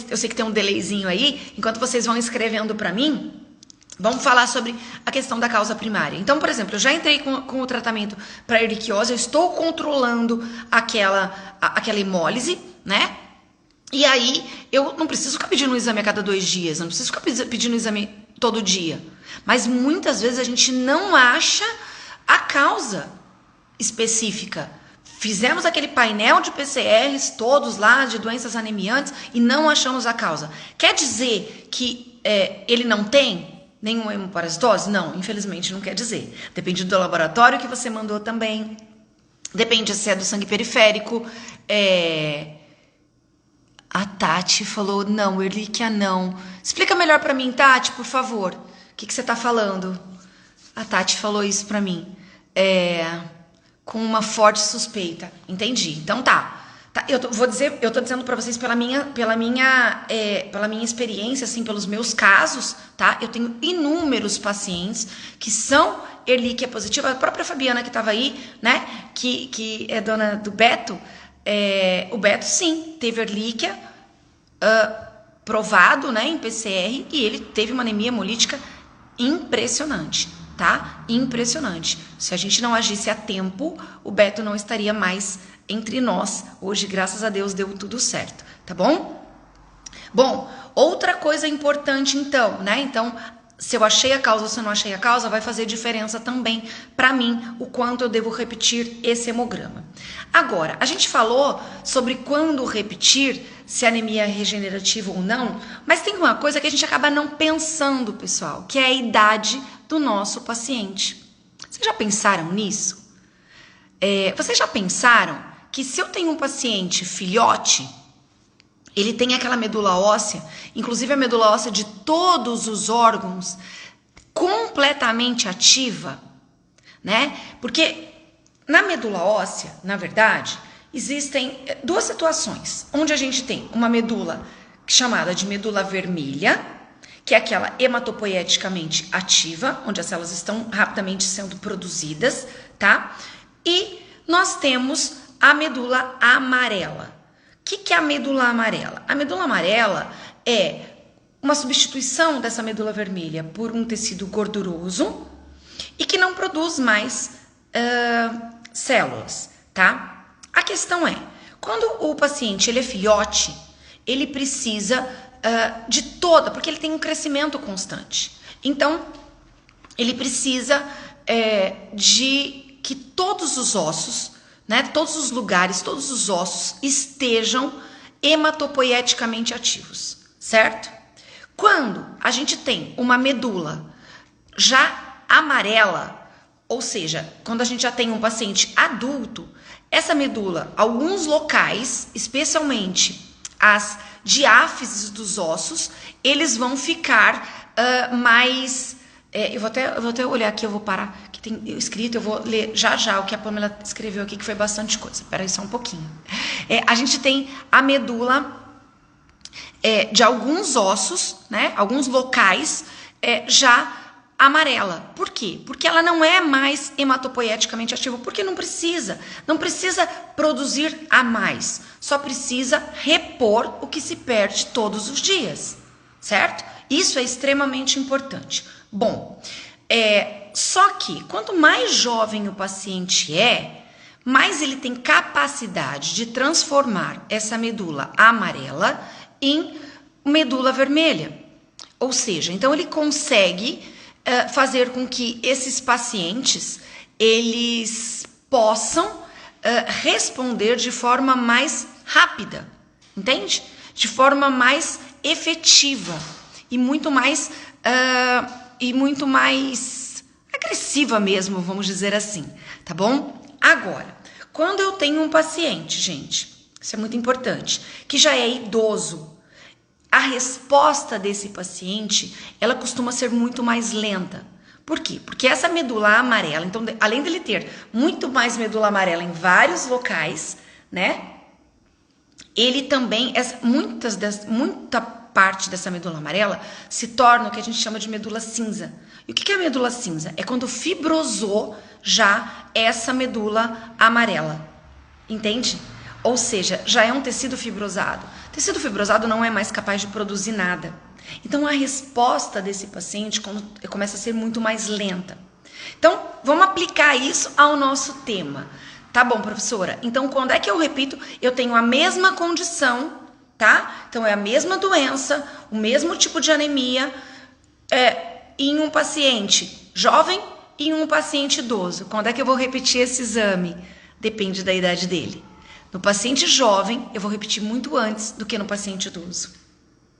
eu sei que tem um delayzinho aí, enquanto vocês vão escrevendo para mim, vamos falar sobre a questão da causa primária. Então, por exemplo, eu já entrei com o tratamento para erliquiose, eu estou controlando aquela hemólise, né? E aí, eu não preciso ficar pedindo um exame a cada 2 dias, não preciso ficar pedindo um exame todo dia. Mas muitas vezes a gente não acha a causa específica. Fizemos aquele painel de PCRs todos lá, de doenças anemiantes, e não achamos a causa. Quer dizer que ele não tem nenhuma hemoparasitose? Não, infelizmente não quer dizer. Depende do laboratório que você mandou também. Depende se é do sangue periférico. A Tati falou, não, erlíquia não. Explica melhor pra mim, Tati, por favor. O que você tá falando? A Tati falou isso pra mim. Com uma forte suspeita. Entendi. Então tá. Eu tô dizendo pra vocês pela minha experiência, assim, pelos meus casos, tá? Eu tenho inúmeros pacientes que são erlíquia positiva. A própria Fabiana que tava aí, né? Que é dona do Beto. O Beto, sim, teve erlíquia provado, né, em PCR, e ele teve uma anemia hemolítica impressionante. Tá? Impressionante. Se a gente não agisse a tempo, o Beto não estaria mais entre nós. Hoje, graças a Deus, deu tudo certo, tá bom? Bom, outra coisa importante então, né? Então, se eu achei a causa ou se eu não achei a causa, vai fazer diferença também para mim o quanto eu devo repetir esse hemograma. Agora, a gente falou sobre quando repetir, se a anemia é regenerativa ou não, mas tem uma coisa que a gente acaba não pensando, pessoal, que é a idade do nosso paciente. Vocês já pensaram nisso? Vocês já pensaram que se eu tenho um paciente filhote, ele tem aquela medula óssea, inclusive a medula óssea de todos os órgãos, completamente ativa, né? Porque na medula óssea, na verdade, existem 2 situações, onde a gente tem uma medula chamada de medula vermelha, que é aquela hematopoieticamente ativa, onde as células estão rapidamente sendo produzidas, tá? E nós temos a medula amarela. O que é a medula amarela? A medula amarela é uma substituição dessa medula vermelha por um tecido gorduroso e que não produz mais células, tá? A questão é, quando o paciente ele é filhote, ele precisa porque ele tem um crescimento constante. Então, ele precisa de que todos os ossos, né, todos os lugares, todos os ossos estejam hematopoieticamente ativos, certo? Quando a gente tem uma medula já amarela, ou seja, quando a gente já tem um paciente adulto, essa medula, alguns locais, especialmente as diáfises dos ossos, eles vão ficar mais eu vou até olhar aqui, eu vou parar, que tem escrito, eu vou ler já o que a Pamela escreveu aqui, que foi bastante coisa. Espera aí só um pouquinho. A gente tem a medula de alguns ossos, né? Alguns locais já amarela. Por quê? Porque ela não é mais hematopoieticamente ativa, porque não precisa produzir a mais, só precisa repor o que se perde todos os dias, certo? Isso é extremamente importante. Bom, só que quanto mais jovem o paciente mais ele tem capacidade de transformar essa medula amarela em medula vermelha. Ou seja, então ele consegue fazer com que esses pacientes eles possam responder de forma mais rápida, entende? De forma mais efetiva e muito mais agressiva mesmo, vamos dizer assim, tá bom? Agora, quando eu tenho um paciente, gente, isso é muito importante, que já é idoso, a resposta desse paciente, ela costuma ser muito mais lenta. Por quê? Porque essa medula amarela, então, além dele ter muito mais medula amarela em vários locais, né? Ele também, muita parte dessa medula amarela se torna o que a gente chama de medula cinza. E o que é a medula cinza? É quando fibrosou já essa medula amarela. Entende? Ou seja, já é um tecido fibrosado. Tecido fibrosado não é mais capaz de produzir nada. Então, a resposta desse paciente começa a ser muito mais lenta. Então, vamos aplicar isso ao nosso tema. Tá bom, professora? Então, quando é que eu repito? Eu tenho a mesma condição, tá? Então, é a mesma doença, o mesmo tipo de anemia em um paciente jovem e em um paciente idoso. Quando é que eu vou repetir esse exame? Depende da idade dele. No paciente jovem, eu vou repetir muito antes do que no paciente idoso.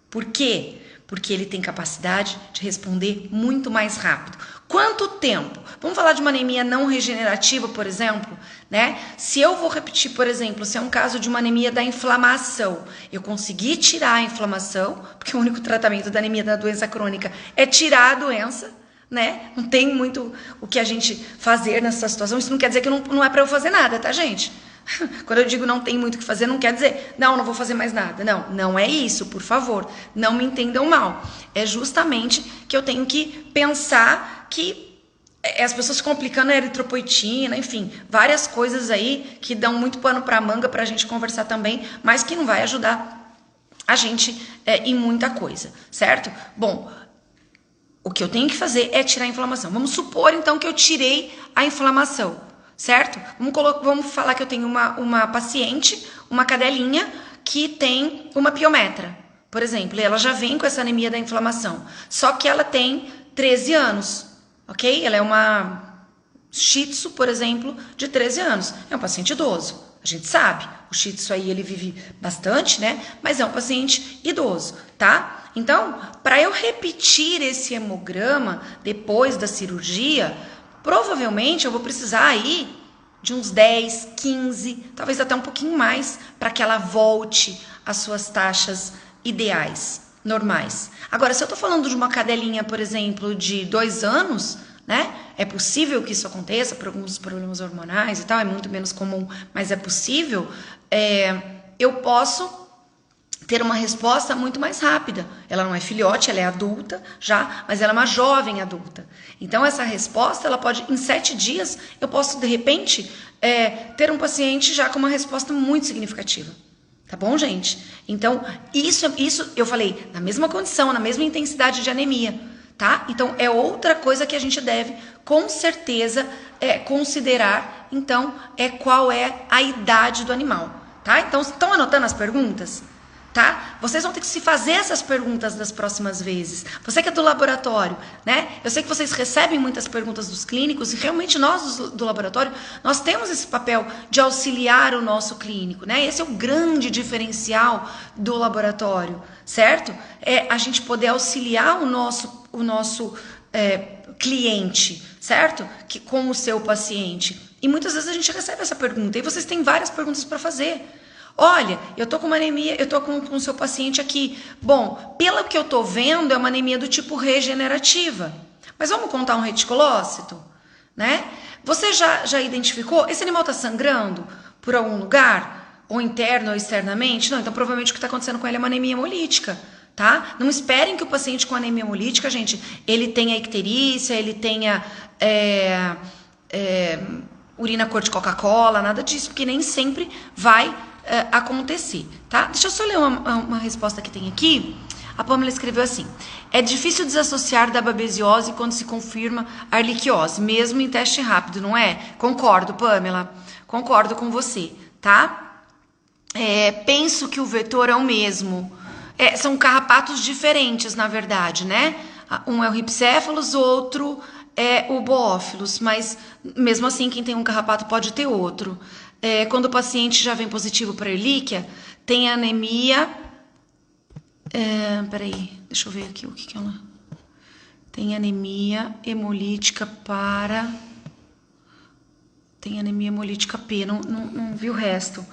Por quê? Porque ele tem capacidade de responder muito mais rápido. Quanto tempo? Vamos falar de uma anemia não regenerativa, por exemplo, né? Se eu vou repetir, por exemplo, se é um caso de uma anemia da inflamação, eu consegui tirar a inflamação, porque o único tratamento da anemia da doença crônica é tirar a doença, né? Não tem muito o que a gente fazer nessa situação. Isso não quer dizer que não é para eu fazer nada, tá, gente? Quando eu digo não tem muito o que fazer, não quer dizer, não vou fazer mais nada. Não é isso, por favor. Não me entendam mal. É justamente que eu tenho que pensar que as pessoas ficam aplicando a eritropoetina, enfim, várias coisas aí que dão muito pano pra manga pra gente conversar também, mas que não vai ajudar a gente em muita coisa, certo? Bom, o que eu tenho que fazer é tirar a inflamação. Vamos supor, então, que eu tirei a inflamação. Certo? Vamos falar que eu tenho uma paciente, uma cadelinha, que tem uma piometra, por exemplo, e ela já vem com essa anemia da inflamação, só que ela tem 13 anos, ok? Ela é uma shih tzu, por exemplo, de 13 anos, é um paciente idoso, a gente sabe, o shih tzu aí ele vive bastante, né? Mas é um paciente idoso, tá? Então, para eu repetir esse hemograma depois da cirurgia, provavelmente eu vou precisar aí de uns 10, 15, talvez até um pouquinho mais, para que ela volte às suas taxas ideais, normais. Agora, se eu tô falando de uma cadelinha, por exemplo, de 2 anos, né? É possível que isso aconteça por alguns problemas hormonais e tal, é muito menos comum, mas é possível. Eu posso ter uma resposta muito mais rápida. Ela não é filhote, ela é adulta já, mas ela é uma jovem adulta. Então, essa resposta, ela pode, em 7 dias, eu posso, de repente, ter um paciente já com uma resposta muito significativa. Tá bom, gente? Então, isso eu falei, na mesma condição, na mesma intensidade de anemia, tá? Então, é outra coisa que a gente deve, com certeza, considerar, então, qual é a idade do animal, tá? Então, estão anotando as perguntas? Tá? Vocês vão ter que se fazer essas perguntas das próximas vezes. Você que é do laboratório, né? Eu sei que vocês recebem muitas perguntas dos clínicos e realmente nós do laboratório, nós temos esse papel de auxiliar o nosso clínico, né? Esse é o grande diferencial do laboratório, certo? É a gente poder auxiliar o nosso cliente, certo? Com o seu paciente. E muitas vezes a gente recebe essa pergunta e vocês têm várias perguntas para fazer. Olha, eu tô com uma anemia, eu tô com o seu paciente aqui. Bom, pelo que eu tô vendo, é uma anemia do tipo regenerativa. Mas vamos contar um reticulócito, né? Você já identificou? Esse animal está sangrando por algum lugar? Ou interno ou externamente? Não, então provavelmente o que está acontecendo com ele é uma anemia hemolítica, tá? Não esperem que o paciente com anemia hemolítica, gente, ele tenha icterícia, ele tenha urina cor de Coca-Cola, nada disso, porque nem sempre vai acontecer, tá? Deixa eu só ler uma resposta que tem aqui. A Pamela escreveu assim: é difícil desassociar da babesiose quando se confirma a erliquiose, mesmo em teste rápido, não é? Concordo, Pamela, concordo com você, tá? Penso que o vetor é o mesmo. São carrapatos diferentes, na verdade, né? Um é o Rhipcephalus, outro é o Boófilos, mas mesmo assim, quem tem um carrapato pode ter outro. Quando o paciente já vem positivo para erlíquia, tem anemia. Peraí, deixa eu ver aqui o que ela. Tem anemia hemolítica para. Tem anemia hemolítica P, não vi o resto.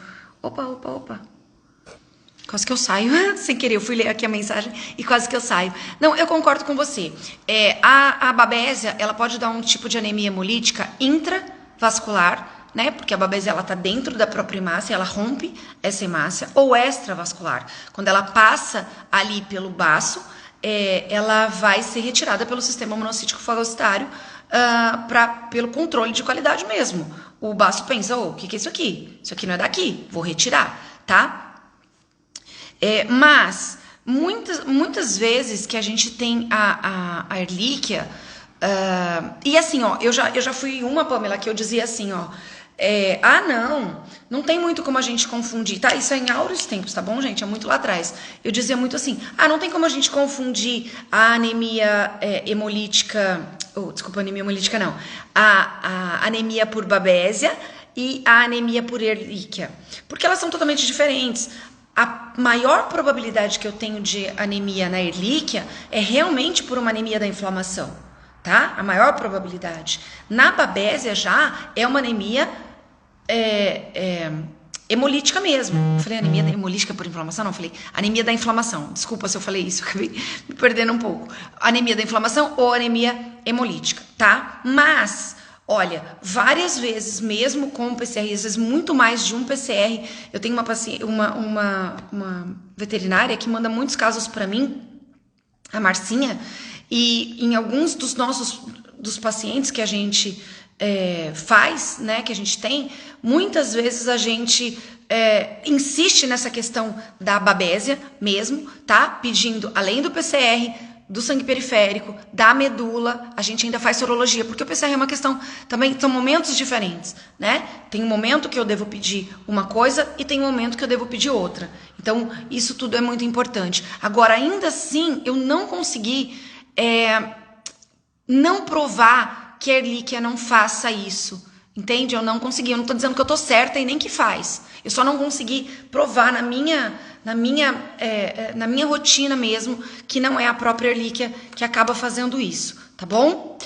Opa. Quase que eu saio, sem querer, eu fui ler aqui a mensagem e quase que eu saio. Não, eu concordo com você. A babésia, ela pode dar um tipo de anemia hemolítica intravascular, né? Porque a babésia, ela tá dentro da própria hemácia, ela rompe essa hemácia, ou extravascular. Quando ela passa ali pelo baço, ela vai ser retirada pelo sistema monocítico fagocitário pelo controle de qualidade mesmo. O baço pensa, o que é isso aqui? Isso aqui não é daqui, vou retirar, tá? Mas muitas vezes que a gente tem a erlíquia, e assim, ó, eu já fui uma, Pamela, que eu dizia assim, ó, não tem muito como a gente confundir, tá? Isso é em áureos tempos, tá bom, gente? É muito lá atrás. Eu dizia muito assim, não tem como a gente confundir a anemia hemolítica, desculpa, anemia hemolítica não, a anemia por babésia e a anemia por erlíquia, porque elas são totalmente diferentes. A maior probabilidade que eu tenho de anemia na erlíquia é realmente por uma anemia da inflamação, tá? A maior probabilidade. Na babésia já é uma anemia hemolítica mesmo. Eu falei anemia hemolítica por inflamação? Não, falei anemia da inflamação. Desculpa se eu falei isso, eu acabei me perdendo um pouco. Anemia da inflamação ou anemia hemolítica, tá? Mas olha, várias vezes, mesmo com PCR, às vezes muito mais de um PCR, eu tenho uma veterinária que manda muitos casos para mim, a Marcinha, e em alguns dos pacientes que a gente faz, né, que a gente tem, muitas vezes a gente insiste nessa questão da babésia mesmo, tá? Pedindo, além do PCR, do sangue periférico, da medula, a gente ainda faz sorologia, porque o PCR é uma questão, também são momentos diferentes, né? Tem um momento que eu devo pedir uma coisa e tem um momento que eu devo pedir outra. Então, isso tudo é muito importante. Agora, ainda assim, eu não consegui não provar que a erlíquia não faça isso, entende? Eu não consegui, eu não tô dizendo que eu tô certa e nem que faz. Eu só não consegui provar na minha rotina mesmo, que não é a própria erlíquia que acaba fazendo isso, tá bom?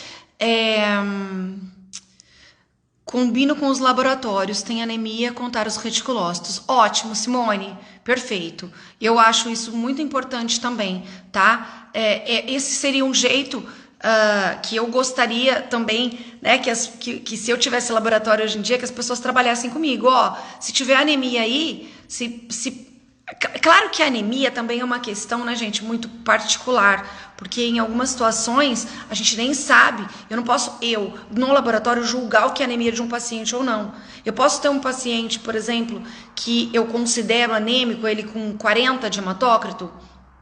Combino com os laboratórios, tem anemia, contar os reticulócitos. Ótimo, Simone, perfeito. Eu acho isso muito importante também, tá? Esse seria um jeito que eu gostaria também, né, que se eu tivesse laboratório hoje em dia, que as pessoas trabalhassem comigo. Ó, se tiver anemia aí, claro que a anemia também é uma questão, né, gente, muito particular, porque em algumas situações a gente nem sabe. Eu não posso, no laboratório, julgar o que é anemia de um paciente ou não. Eu posso ter um paciente, por exemplo, que eu considero anêmico, ele com 40 de hematócrito.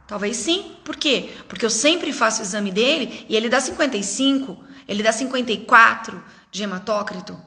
Talvez sim. Por quê? Porque eu sempre faço o exame dele e ele dá 55, ele dá 54 de hematócrito.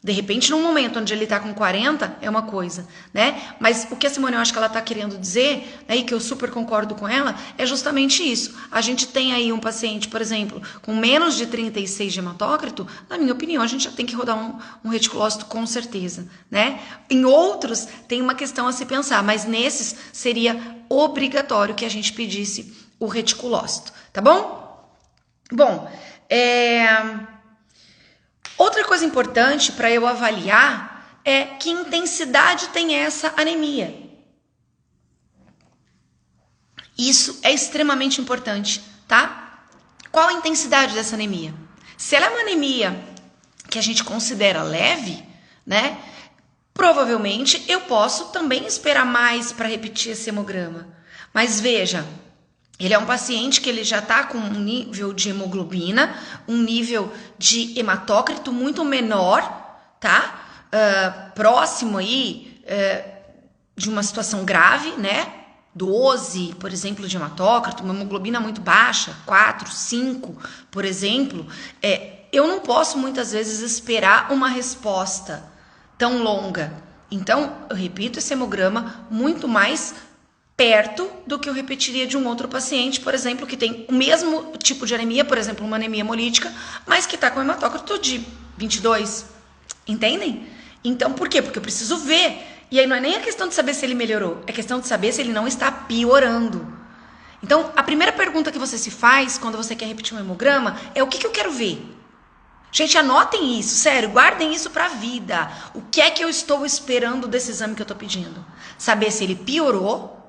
De repente, num momento onde ele tá com 40, é uma coisa, né? Mas o que a Simone, eu acho que ela tá querendo dizer, né, e que eu super concordo com ela, é justamente isso. A gente tem aí um paciente, por exemplo, com menos de 36 de hematócrito, na minha opinião, a gente já tem que rodar um reticulócito com certeza, né? Em outros, tem uma questão a se pensar, mas nesses seria obrigatório que a gente pedisse o reticulócito, tá bom? Bom, outra coisa importante para eu avaliar é que intensidade tem essa anemia. Isso é extremamente importante, tá? Qual a intensidade dessa anemia? Se ela é uma anemia que a gente considera leve, né? Provavelmente eu posso também esperar mais para repetir esse hemograma. Mas veja, ele é um paciente que ele já está com um nível de hemoglobina, um nível de hematócrito muito menor, tá? Próximo aí de uma situação grave, né? 12, por exemplo, de hematócrito, uma hemoglobina muito baixa, 4, 5, por exemplo. Eu não posso muitas vezes esperar uma resposta tão longa. Então, eu repito esse hemograma muito mais perto do que eu repetiria de um outro paciente, por exemplo, que tem o mesmo tipo de anemia, por exemplo, uma anemia hemolítica, mas que está com hematócrito de 22. Entendem? Então, por quê? Porque eu preciso ver. E aí não é nem a questão de saber se ele melhorou, é questão de saber se ele não está piorando. Então, a primeira pergunta que você se faz quando você quer repetir um hemograma é: o que eu quero ver? Gente, anotem isso, sério, guardem isso pra vida. O que é que eu estou esperando desse exame que eu tô pedindo? Saber se ele piorou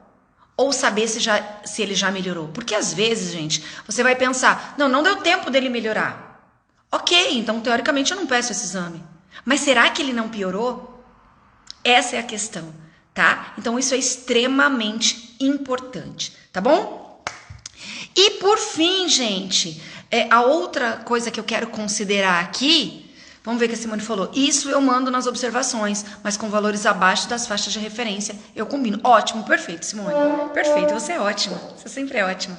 ou saber se ele já melhorou. Porque às vezes, gente, você vai pensar: não deu tempo dele melhorar. Ok, então teoricamente eu não peço esse exame. Mas será que ele não piorou? Essa é a questão, tá? Então isso é extremamente importante, tá bom? E por fim, gente, a outra coisa que eu quero considerar aqui, vamos ver o que a Simone falou. Isso eu mando nas observações, mas com valores abaixo das faixas de referência eu combino. Ótimo, perfeito, Simone. Perfeito, você é ótima. Você sempre é ótima.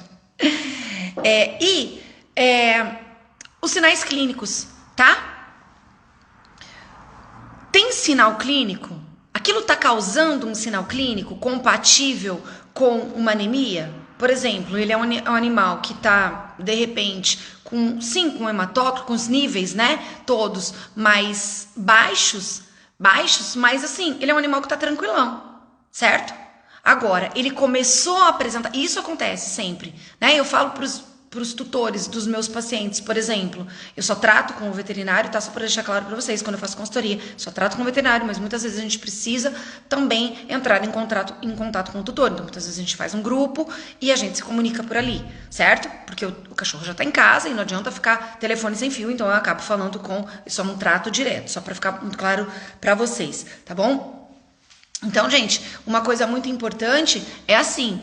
Os sinais clínicos, tá? Tem sinal clínico? Aquilo está causando um sinal clínico compatível com uma anemia? Por exemplo, ele é um animal que está, de repente, com hematócrito, com os níveis, né, todos mais baixos, mas assim, ele é um animal que está tranquilão, certo? Agora, ele começou a apresentar, isso acontece sempre, né, eu falo para os tutores dos meus pacientes, por exemplo, eu só trato com o veterinário, tá? Só para deixar claro para vocês, quando eu faço consultoria, só trato com o veterinário, mas muitas vezes a gente precisa também entrar em contato com o tutor. Então, muitas vezes a gente faz um grupo e a gente se comunica por ali, certo? Porque o cachorro já tá em casa e não adianta ficar telefone sem fio, então eu acabo falando só num trato direto, só para ficar muito claro para vocês, tá bom? Então, gente, uma coisa muito importante é assim,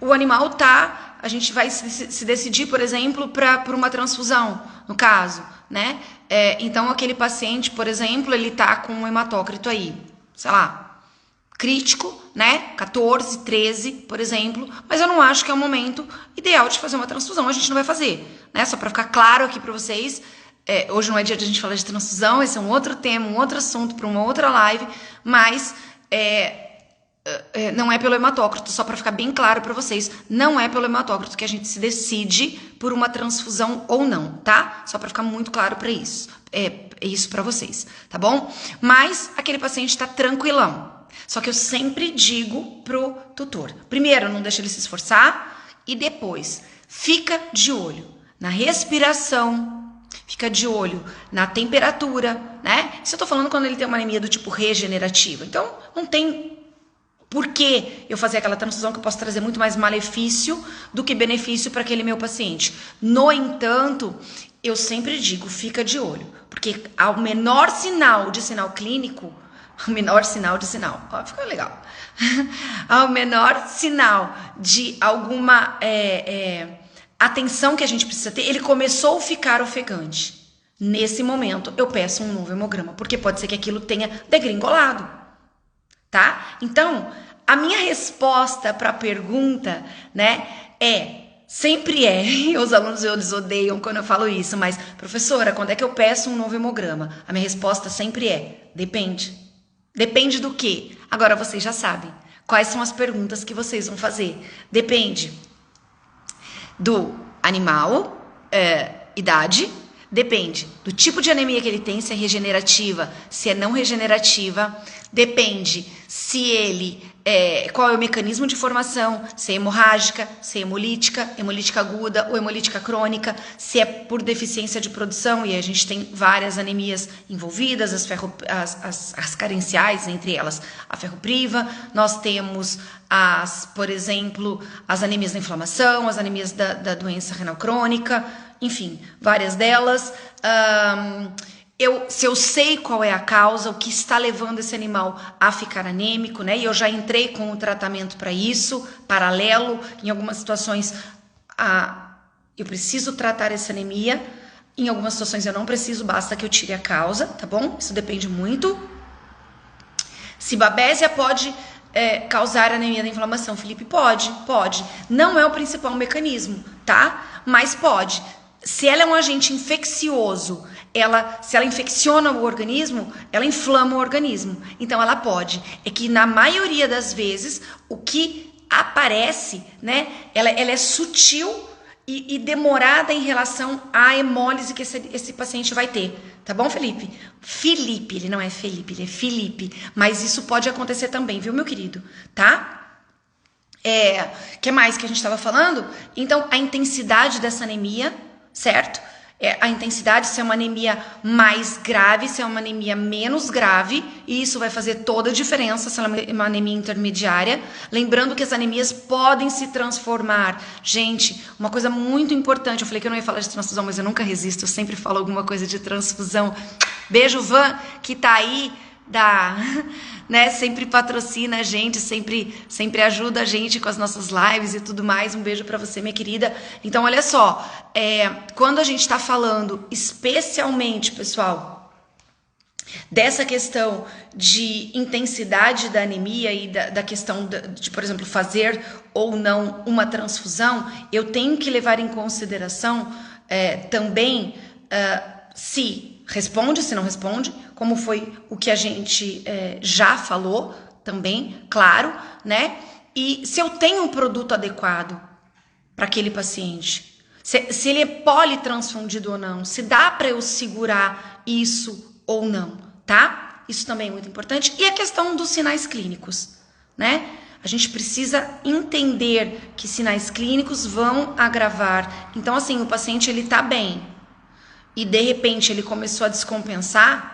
o animal a gente vai se decidir, por exemplo, por uma transfusão, no caso, né? Então, aquele paciente, por exemplo, ele tá com um hematócrito aí, sei lá, crítico, né? 14, 13, por exemplo, mas eu não acho que é o momento ideal de fazer uma transfusão, a gente não vai fazer, né? Só para ficar claro aqui para vocês, hoje não é dia de a gente falar de transfusão, esse é um outro tema, um outro assunto para uma outra live, mas não é pelo hematócrito, só para ficar bem claro para vocês, não é pelo hematócrito que a gente se decide por uma transfusão ou não, tá? Só para ficar muito claro para isso, isso para vocês, tá bom? Mas aquele paciente tá tranquilão, só que eu sempre digo pro tutor, primeiro, não deixa ele se esforçar e depois, fica de olho na respiração, fica de olho na temperatura, né? Isso eu tô falando quando ele tem uma anemia do tipo regenerativa, então não tem por que eu fazer aquela transfusão que eu posso trazer muito mais malefício do que benefício para aquele meu paciente. No entanto, eu sempre digo, fica de olho, porque ao menor sinal clínico, ó, ficou legal, ao menor sinal de alguma atenção que a gente precisa ter, ele começou a ficar ofegante. Nesse momento, eu peço um novo hemograma, porque pode ser que aquilo tenha degringolado. Tá? Então, a minha resposta para a pergunta, né, sempre os alunos eles odeiam quando eu falo isso, mas, professora, quando é que eu peço um novo hemograma? A minha resposta sempre depende. Depende do quê? Agora vocês já sabem. Quais são as perguntas que vocês vão fazer? Depende do animal, idade, depende do tipo de anemia que ele tem, se é regenerativa, se é não regenerativa, depende se ele qual é o mecanismo de formação, se é hemorrágica, se é hemolítica, hemolítica aguda ou hemolítica crônica, se é por deficiência de produção, e a gente tem várias anemias envolvidas, as carenciais, entre elas a ferropriva, nós temos por exemplo, as anemias da inflamação, as anemias da doença renal crônica, enfim, várias delas. Se eu sei qual é a causa, o que está levando esse animal a ficar anêmico, né? E eu já entrei com o tratamento para isso, paralelo, em algumas situações eu preciso tratar essa anemia, em algumas situações eu não preciso, basta que eu tire a causa, tá bom? Isso depende muito. Se Babesia pode causar anemia da inflamação, Felipe? Pode. Não é o principal mecanismo, tá? Mas pode. Se ela é um agente infeccioso, se ela infecciona o organismo, ela inflama o organismo. Então ela pode. É que na maioria das vezes o que aparece, né? Ela é sutil e demorada em relação à hemólise que esse paciente vai ter. Tá bom, Felipe? Felipe, ele não é Felipe, ele é Felipe. Mas isso pode acontecer também, viu, meu querido? Tá? Que mais que a gente estava falando? Então, a intensidade dessa anemia, certo? A intensidade, se é uma anemia mais grave, se é uma anemia menos grave, e isso vai fazer toda a diferença se ela é uma anemia intermediária. Lembrando que as anemias podem se transformar. Gente, uma coisa muito importante, eu falei que eu não ia falar de transfusão, mas eu nunca resisto, eu sempre falo alguma coisa de transfusão. Beijo, Van, que tá aí, né, sempre patrocina a gente, sempre ajuda a gente com as nossas lives e tudo mais. Um beijo pra você, minha querida. Então, olha só, quando a gente tá falando, especialmente, pessoal, dessa questão de intensidade da anemia e da questão de, por exemplo, fazer ou não uma transfusão, eu tenho que levar em consideração também se responde, se não responde, como foi o que a gente já falou também, claro, né? E se eu tenho um produto adequado para aquele paciente, se ele é politransfundido ou não, se dá para eu segurar isso ou não, tá? Isso também é muito importante. E a questão dos sinais clínicos, né? A gente precisa entender que sinais clínicos vão agravar. Então, assim, o paciente ele tá bem, e de repente ele começou a descompensar,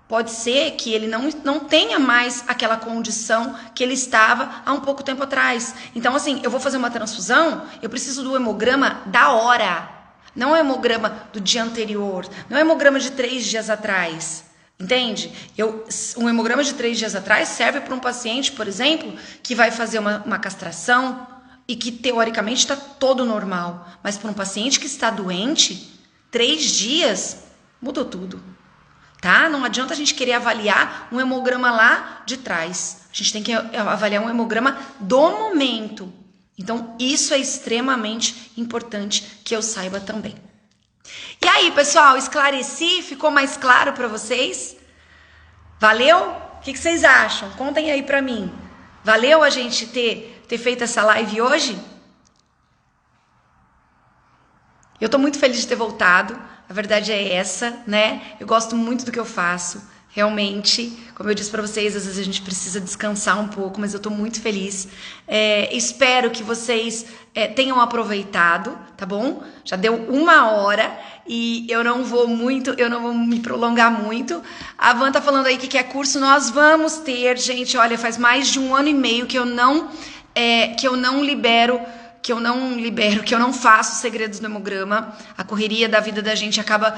pode ser que ele não tenha mais aquela condição que ele estava há um pouco tempo atrás. Então, assim, eu vou fazer uma transfusão, eu preciso do hemograma da hora, não é o hemograma do dia anterior, não é o hemograma de 3 dias atrás, entende? Um hemograma de 3 dias atrás serve para um paciente, por exemplo, que vai fazer uma castração e que teoricamente está todo normal, mas para um paciente que está doente, 3 dias mudou tudo, tá? Não adianta a gente querer avaliar um hemograma lá de trás. A gente tem que avaliar um hemograma do momento. Então, isso é extremamente importante que eu saiba também. E aí, pessoal, esclareci? Ficou mais claro para vocês? Valeu? O que vocês acham? Contem aí para mim. Valeu a gente ter feito essa live hoje? Eu tô muito feliz de ter voltado, a verdade é essa, né? Eu gosto muito do que eu faço, realmente. Como eu disse pra vocês, às vezes a gente precisa descansar um pouco, mas eu tô muito feliz. Espero que vocês tenham aproveitado, tá bom? Já deu 1 hora e eu não vou me prolongar muito. A Van tá falando aí que quer curso, nós vamos ter, gente. Olha, faz mais de 1 ano e meio que eu não faço segredos do hemograma. A correria da vida da gente acaba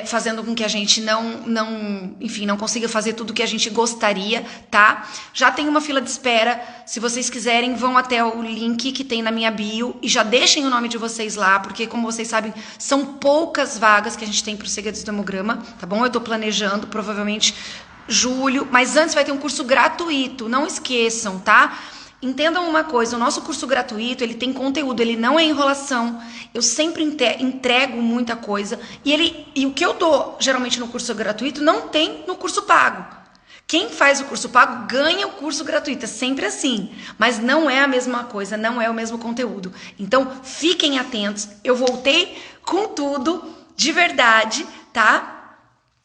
fazendo com que a gente não consiga fazer tudo que a gente gostaria, tá? Já tem uma fila de espera. Se vocês quiserem, vão até o link que tem na minha bio e já deixem o nome de vocês lá, porque como vocês sabem, são poucas vagas que a gente tem para os segredos do hemograma, tá bom? Eu tô planejando, provavelmente julho, mas antes vai ter um curso gratuito, não esqueçam, tá? Entendam uma coisa, o nosso curso gratuito, ele tem conteúdo, ele não é enrolação. Eu sempre entrego muita coisa. E o que eu dou, geralmente, no curso gratuito, não tem no curso pago. Quem faz o curso pago ganha o curso gratuito, é sempre assim. Mas não é a mesma coisa, não é o mesmo conteúdo. Então, fiquem atentos. Eu voltei com tudo, de verdade, tá?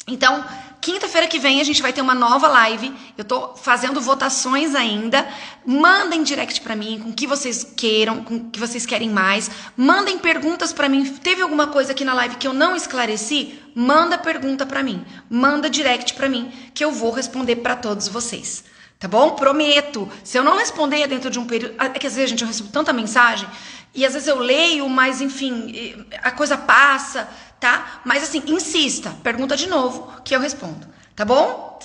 Então, quinta-feira que vem a gente vai ter uma nova live. Eu tô fazendo votações ainda. Mandem direct pra mim com o que vocês queiram, com o que vocês querem mais. Mandem perguntas pra mim. Teve alguma coisa aqui na live que eu não esclareci? Manda pergunta pra mim. Manda direct pra mim que eu vou responder pra todos vocês. Tá bom? Prometo. Se eu não responder dentro de um período... É que às vezes, gente, eu recebo tanta mensagem e às vezes eu leio, mas enfim, a coisa passa, tá? Mas assim, insista. Pergunta de novo que eu respondo. Tá bom?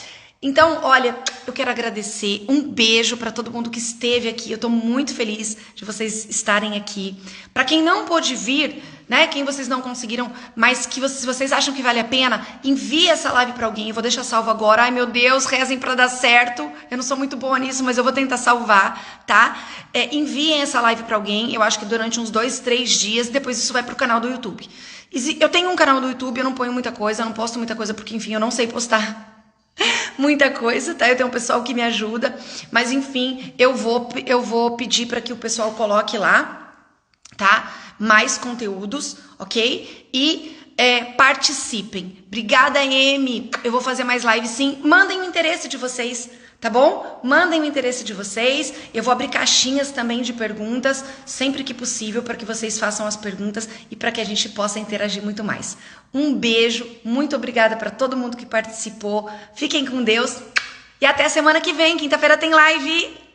Então, olha, eu quero agradecer. Um beijo para todo mundo que esteve aqui. Eu tô muito feliz de vocês estarem aqui. Para quem não pôde vir, né? Quem vocês não conseguiram, mas que vocês acham que vale a pena, envie essa live para alguém. Eu vou deixar salvo agora. Ai, meu Deus, rezem para dar certo. Eu não sou muito boa nisso, mas eu vou tentar salvar, tá? Enviem essa live para alguém. Eu acho que durante uns 2, 3 dias. Depois isso vai pro canal do YouTube. Eu tenho um canal do YouTube, eu não ponho muita coisa, eu não posto muita coisa porque, enfim, eu não sei postar muita coisa, tá? Eu tenho um pessoal que me ajuda, mas enfim, eu vou pedir para que o pessoal coloque lá, tá? Mais conteúdos, ok? E participem. Obrigada, Amy. Eu vou fazer mais lives, sim. Mandem o interesse de vocês, tá bom? Mandem o interesse de vocês. Eu vou abrir caixinhas também de perguntas, sempre que possível, para que vocês façam as perguntas e para que a gente possa interagir muito mais. Um beijo, muito obrigada para todo mundo que participou. Fiquem com Deus e até semana que vem. Quinta-feira tem live.